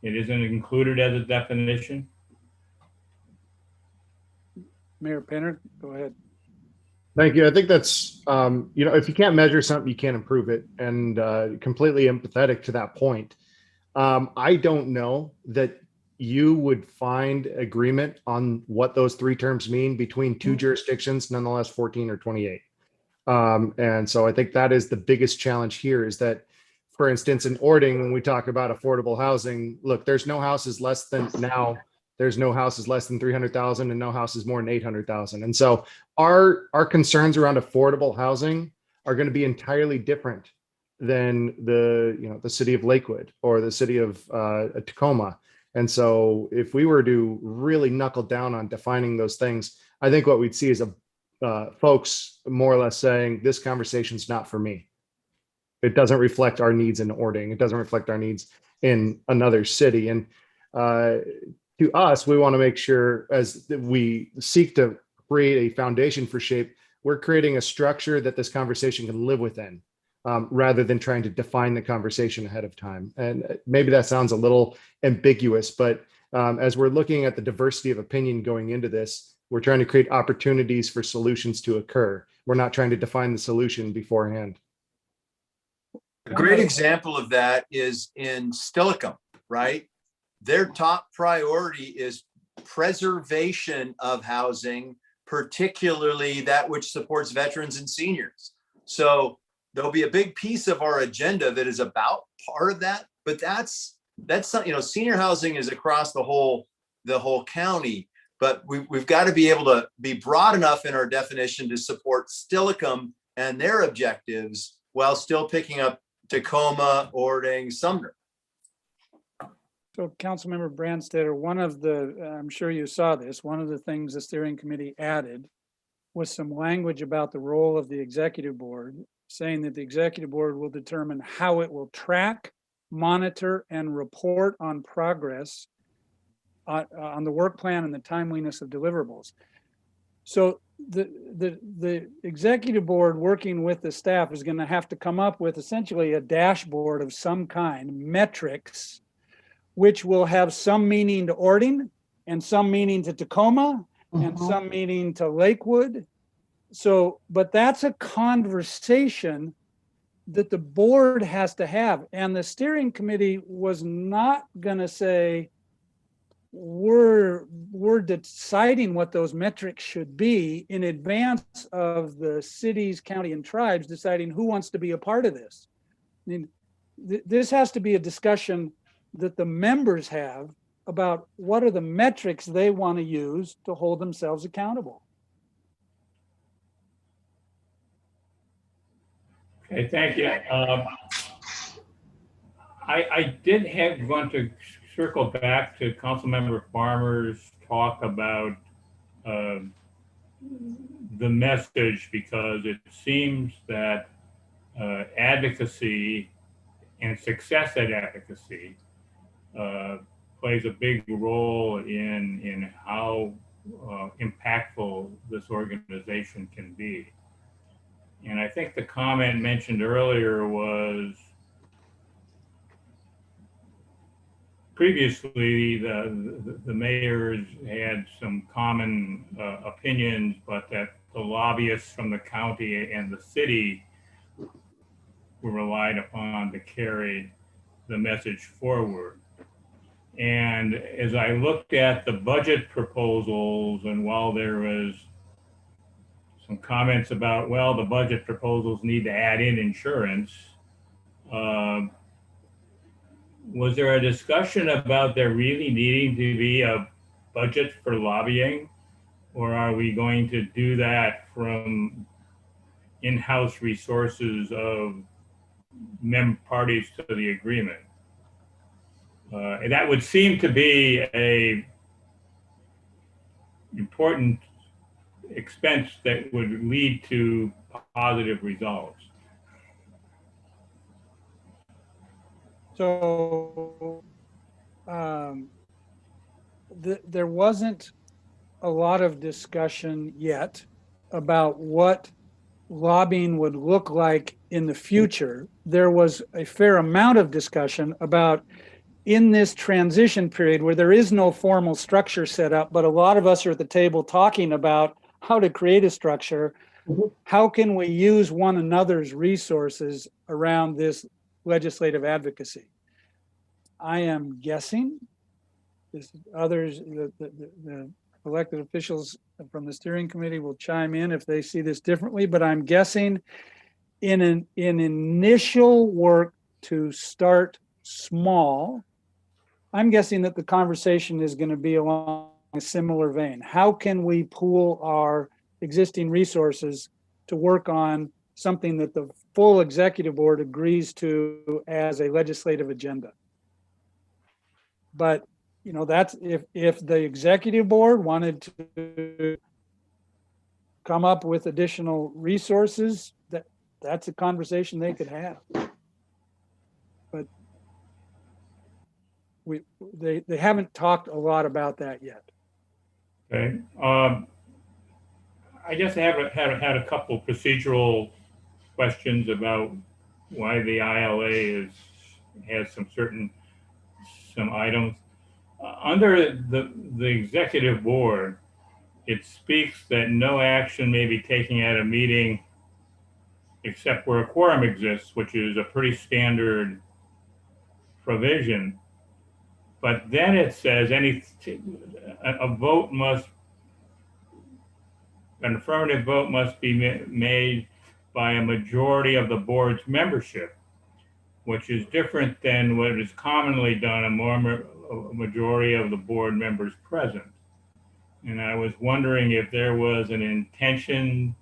It isn't included as a definition? Mayor Penner, go ahead. Thank you. I think that's, if you can't measure something, you can't improve it, and completely empathetic to that point. I don't know that you would find agreement on what those three terms mean between two jurisdictions, nonetheless 14 or 28. And so I think that is the biggest challenge here, is that, for instance, in Ording, when we talk about affordable housing, look, there's no houses less than 300,000 and no houses more than 800,000. And so our concerns around affordable housing are going to be entirely different than the city of Lakewood or the city of Tacoma. And so if we were to really knuckle down on defining those things, I think what we'd see is folks more or less saying, this conversation's not for me. It doesn't reflect our needs in Ording. It doesn't reflect our needs in another city. And to us, we want to make sure, as we seek to create a foundation for SHAPE, we're creating a structure that this conversation can live within, rather than trying to define the conversation ahead of time. And maybe that sounds a little ambiguous, but As we're looking at the diversity of opinion going into this, we're trying to create opportunities for solutions to occur. We're not trying to define the solution beforehand. A great example of that is in Stillicum, right? Their top priority is preservation of housing, particularly that which supports veterans and seniors. So there'll be a big piece of our agenda that is about part of that, but that's not, you know, senior housing is across the whole county, but we've got to be able to be broad enough in our definition to support Stillicum and their objectives while still picking up Tacoma, Ording, Sumner. So Councilmember Brandstatter, one of the, I'm sure you saw this, one of the things the steering committee added was some language about the role of the executive board, saying that the executive board will determine how it will track, monitor, and report on progress on the work plan and the timeliness of deliverables. So the executive board working with the staff is going to have to come up with essentially a dashboard of some kind, metrics, which will have some meaning to Ording and some meaning to Tacoma and some meaning to Lakewood. So, but that's a conversation that the board has to have. And the steering committee was not going to say, we're deciding what those metrics should be in advance of the cities, county, and tribes deciding who wants to be a part of this. I mean, this has to be a discussion that the members have about what are the metrics they want to use to hold themselves accountable. Okay, thank you. I did want to circle back to Councilmember Farmer's talk about the message, because it seems that advocacy and success at advocacy plays a big role in how impactful this organization can be. And I think the comment mentioned earlier was previously the mayors had some common opinions, but that the lobbyists from the county and the city were relied upon to carry the message forward. And as I looked at the budget proposals, and while there was some comments about, well, the budget proposals need to add in insurance, was there a discussion about there really needing to be a budget for lobbying? Or are we going to do that from in-house resources of parties to the agreement? And that would seem to be a important expense that would lead to positive results. So there wasn't a lot of discussion yet about what lobbying would look like in the future. There was a fair amount of discussion about, in this transition period where there is no formal structure set up, but a lot of us are at the table talking about how to create a structure. How can we use one another's resources around this legislative advocacy? I am guessing, others, the elected officials from the steering committee will chime in if they see this differently, but I'm guessing in initial work to start small, I'm guessing that the conversation is going to be along a similar vein. How can we pool our existing resources to work on something that the full executive board agrees to as a legislative agenda? But, you know, that's if the executive board wanted to come up with additional resources, that's a conversation they could have. But they haven't talked a lot about that yet. Okay. I guess I had a couple procedural questions about why the ILA has some items. under the executive board, it speaks that no action may be taken at a meeting except where a quorum exists, which is a pretty standard provision. But then it says an affirmative vote must be made by a majority of the board's membership, which is different than what is commonly done, a majority of the board members present. And I was wondering if there was an intention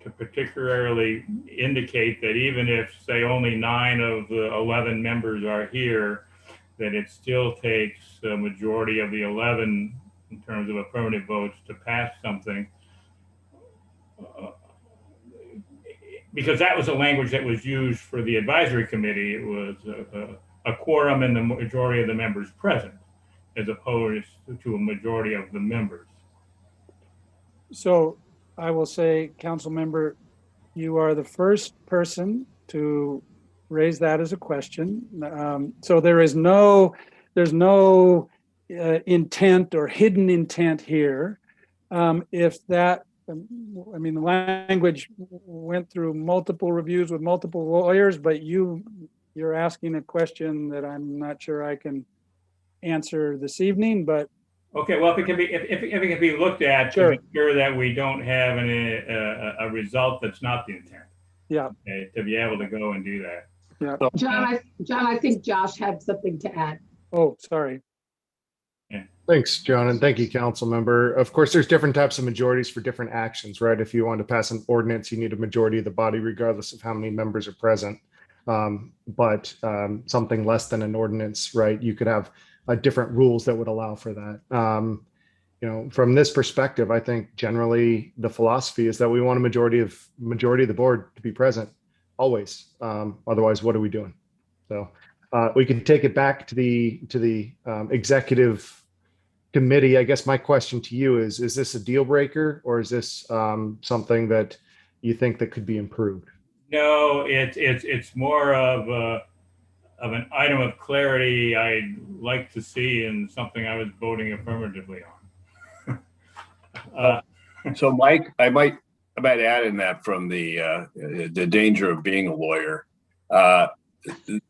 to particularly indicate that even if, say, only 9 of the 11 members are here, that it still takes a majority of the 11 in terms of affirmative votes to pass something. Because that was the language that was used for the advisory committee. It was a quorum and the majority of the members present, as opposed to a majority of the members. So I will say, council member, you are the first person to raise that as a question. So there's no intent or hidden intent here. If that, I mean, the language went through multiple reviews with multiple lawyers, but you're asking a question that I'm not sure I can answer this evening, but. Okay, well, if it can be looked at Sure. to be sure that we don't have a result that's not the intent. Yeah. Okay, to be able to go and do that. Yeah. John, I think Josh had something to add. Oh, sorry. Thanks, John, and thank you, council member. Of course, there's different types of majorities for different actions, right? If you want to pass an ordinance, you need a majority of the body regardless of how many members are present. But something less than an ordinance, right? You could have different rules that would allow for that. From this perspective, I think generally the philosophy is that we want a majority of the board to be present always. Otherwise, what are we doing? So we can take it back to the executive committee. I guess my question to you is this a deal breaker, or is this something that you think that could be improved? No, it's more of an item of clarity I'd like to see and something I was voting affirmatively on. So Mike, I might add in that from the danger of being a lawyer.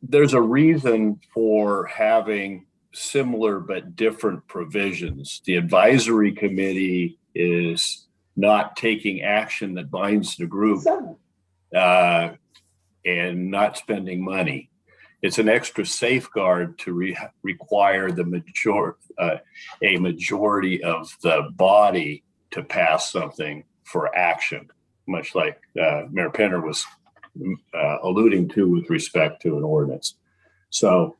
There's a reason for having similar but different provisions. The advisory committee is not taking action that binds the group and not spending money. It's an extra safeguard to require the a majority of the body to pass something for action, much like Mayor Penner was alluding to with respect to an ordinance. So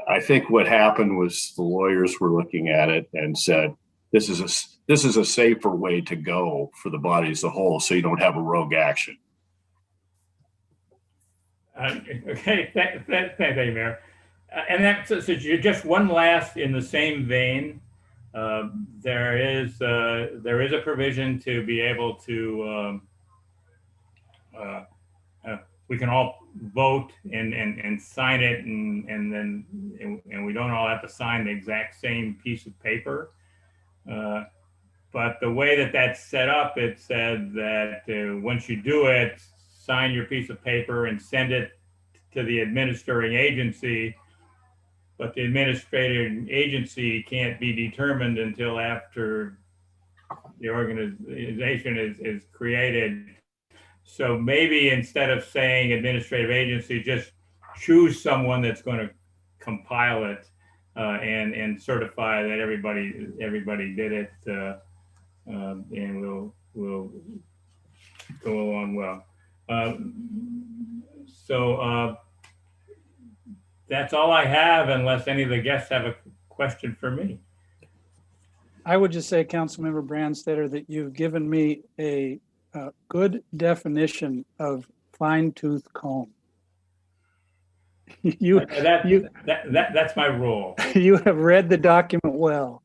I think what happened was the lawyers were looking at it and said, this is a safer way to go for the body as a whole, so you don't have a rogue action. Okay, thank you, Mayor. And that's so just one last in the same vein. There is a provision to be able to we can all vote and sign it, and then we don't all have to sign the exact same piece of paper. But the way that that's set up, it said that once you do it, sign your piece of paper and send it to the administering agency. But the administrative agency can't be determined until after the organization is created. So maybe instead of saying administrative agency, just choose someone that's going to compile it and certify that everybody did it, and we'll go along well. So that's all I have, unless any of the guests have a question for me. I would just say, Councilmember Brandstetter, that you've given me a good definition of fine-tooth comb. That's my role. You have read the document well.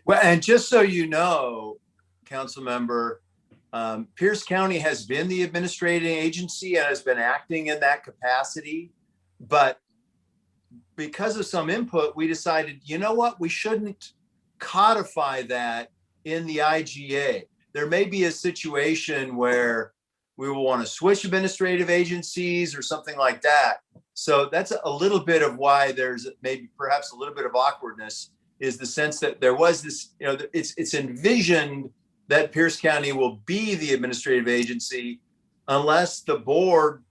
Well, and just so you know, council member, Pierce County has been the administrating agency and has been acting in that capacity, but because of some input, we decided, you know what, we shouldn't codify that in the IGA. There may be a situation where we will want to switch administrative agencies or something like that. So that's a little bit of why there's maybe perhaps a little bit of awkwardness, is the sense that there was this, you know, it's envisioned that Pierce County will be the administrative agency unless the board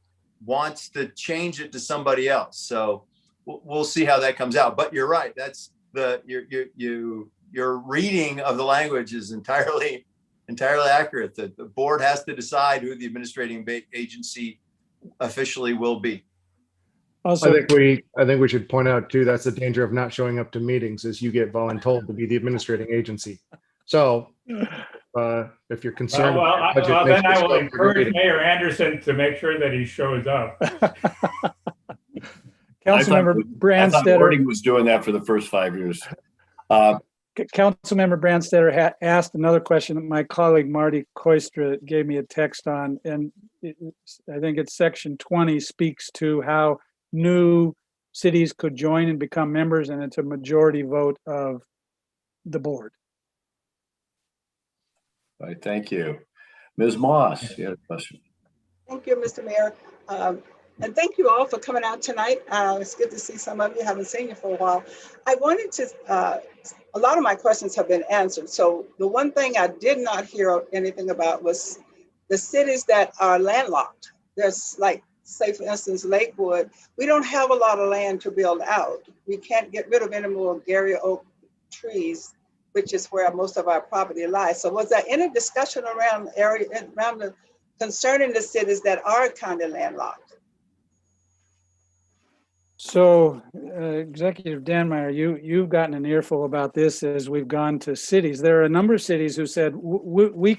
wants to change it to somebody else. So we'll see how that comes out. But you're right. That's your reading of the language is entirely accurate. That the board has to decide who the administrating agency officially will be. Also, I think we should point out too, that's the danger of not showing up to meetings, is you get voluntold to be the administrating agency. So if you're concerned. Then I will encourage Mayor Anderson to make sure that he shows up. Councilmember Brandstetter. Gordon was doing that for the first 5 years. Councilmember Brandstetter asked another question that my colleague Marty Koistra gave me a text on, and I think it's section 20 speaks to how new cities could join and become members, and it's a majority vote of the board. All right, thank you. Ms. Moss, you had a question. Thank you, Mr. Mayor. And thank you all for coming out tonight. It's good to see some of you. Haven't seen you for a while. I wanted to, a lot of my questions have been answered. So the one thing I did not hear anything about was the cities that are landlocked. There's like, say for instance, Lakewood, we don't have a lot of land to build out. We can't get rid of any more Gary oak trees, which is where most of our property lies. So was there any discussion around concerning the cities that are kind of landlocked? So Executive Danmeyer, you've gotten an earful about this as we've gone to cities. There are a number of cities who said, we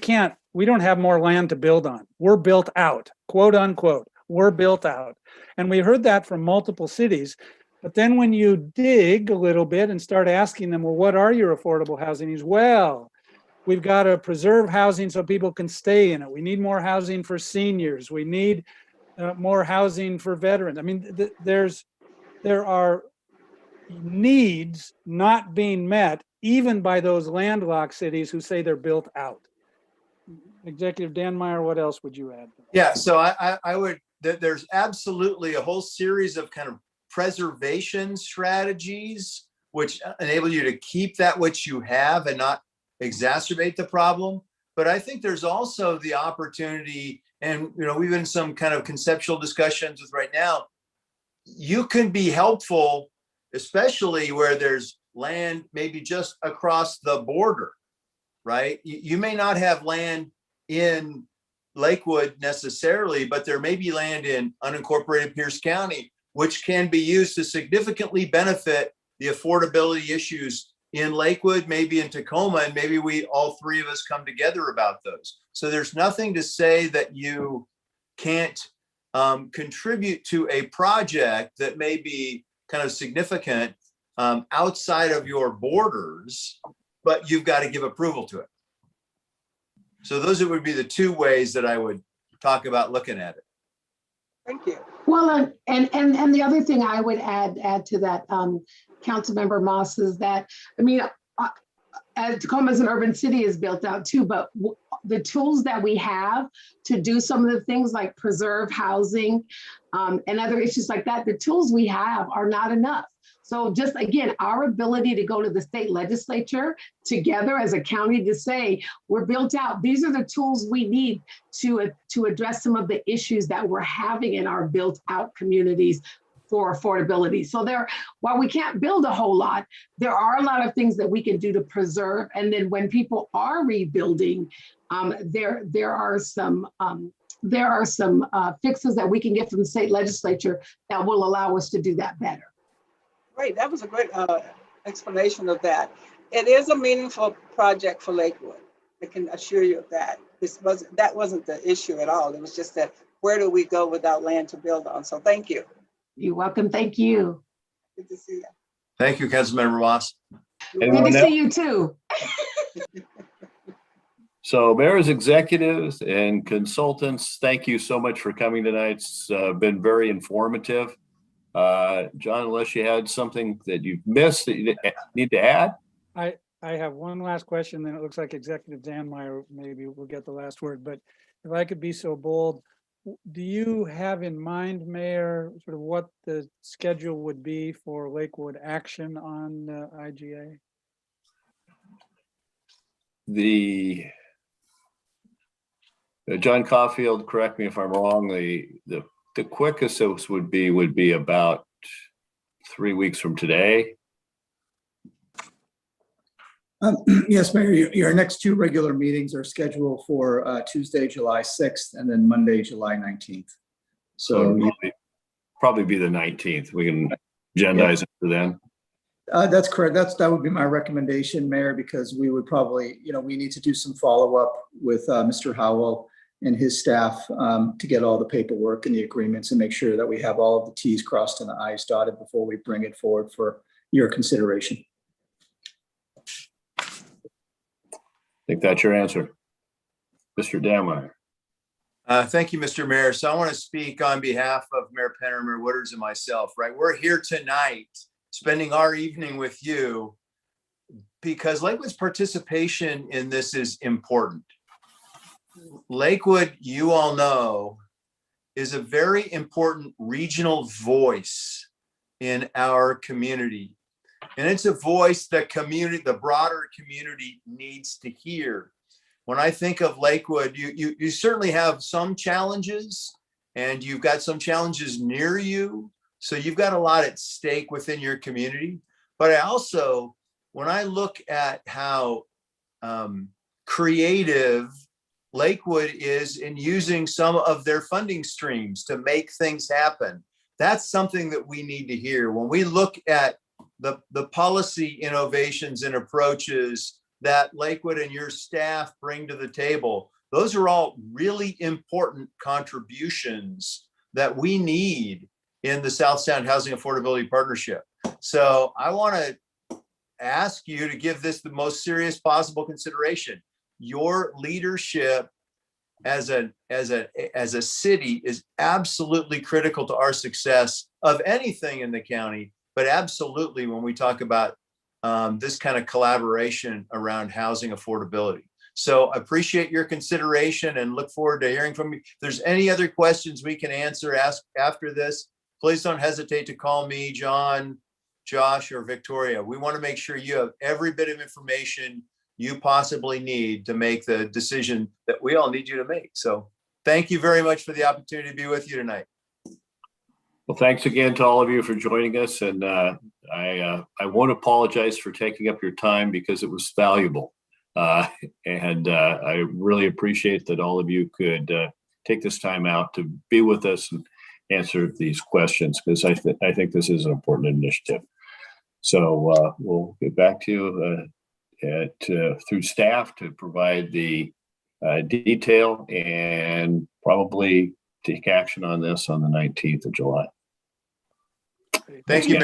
don't have more land to build on. We're built out, quote unquote, we're built out. And we heard that from multiple cities. But then when you dig a little bit and start asking them, well, what are your affordable housing needs? Well, we've got to preserve housing so people can stay in it. We need more housing for seniors. We need more housing for veterans. I mean, there are needs not being met even by those landlocked cities who say they're built out. Executive Danmeyer, what else would you add? Yeah, so I would, there's absolutely a whole series of kind of preservation strategies which enable you to keep that which you have and not exacerbate the problem. But I think there's also the opportunity, and we've been in some kind of conceptual discussions with right now, you can be helpful, especially where there's land maybe just across the border, right? You may not have land in Lakewood necessarily, but there may be land in unincorporated Pierce County, which can be used to significantly benefit the affordability issues in Lakewood, maybe in Tacoma, and maybe all three of us come together about those. So there's nothing to say that you can't contribute to a project that may be kind of significant outside of your borders, but you've got to give approval to it. So those would be the two ways that I would talk about looking at it. Thank you. Well, and the other thing I would add to that, Councilmember Moss, is that, I mean, Tacoma as an urban city is built out too, but the tools that we have to do some of the things like preserve housing and other issues like that, the tools we have are not enough. So just again, our ability to go to the state legislature together as a county to say, we're built out, these are the tools we need to address some of the issues that we're having in our built out communities for affordability. So while we can't build a whole lot, there are a lot of things that we can do to preserve. And then when people are rebuilding, there are some fixes that we can get from the state legislature that will allow us to do that better. Great, that was a great explanation of that. It is a meaningful project for Lakewood. I can assure you of that. That wasn't the issue at all. It was just that where do we go without land to build on? So thank you. You're welcome. Thank you. Good to see you. Thank you, Councilmember Moss. Good to see you too. So mayor's executives and consultants, thank you so much for coming tonight. It's been very informative. John, unless you had something that you've missed that you need to add? I have one last question, then it looks like Executive Dan Meyer maybe will get the last word, but if I could be so bold, do you have in mind, Mayor, sort of what the schedule would be for Lakewood action on IGA? John Caulfield, correct me if I'm wrong, the quickest this would be about 3 weeks from today. Yes, Mayor, your next two regular meetings are scheduled for Tuesday, July 6th, and then Monday, July 19th. So it'll probably be the 19th. We can agendize it for then. That's correct. That would be my recommendation, Mayor, because we would probably, we need to do some follow-up with Mr. Howell and his staff to get all the paperwork and the agreements and make sure that we have all of the Ts crossed and the Is dotted before we bring it forward for your consideration. I think that's your answer. Mr. Dammeyer. Thank you, Mr. Mayor. So I want to speak on behalf of Mayor Penner, Mayor Wooders, and myself, right? We're here tonight, spending our evening with you because Lakewood's participation in this is important. Lakewood, you all know, is a very important regional voice in our community. And it's a voice that the broader community needs to hear. When I think of Lakewood, you certainly have some challenges and you've got some challenges near you. So you've got a lot at stake within your community. But I also, when I look at how creative Lakewood is in using some of their funding streams to make things happen, that's something that we need to hear. When we look at the policy innovations and approaches that Lakewood and your staff bring to the table, those are all really important contributions that we need in the South Sound Housing Affordability Partnership. So I want to ask you to give this the most serious possible consideration. Your leadership as a city is absolutely critical to our success of anything in the county, but absolutely when we talk about this kind of collaboration around housing affordability. So I appreciate your consideration and look forward to hearing from you. If there's any other questions we can ask after this, please don't hesitate to call me, John, Josh, or Victoria. We want to make sure you have every bit of information you possibly need to make the decision that we all need you to make. So thank you very much for the opportunity to be with you tonight. Well, thanks again to all of you for joining us. And I won't apologize for taking up your time because it was valuable. And I really appreciate that all of you could take this time out to be with us and answer these questions, because I think this is an important initiative. So we'll get back to you through staff to provide the detail and probably take action on this on the 19th of July. Thank you, Mayor.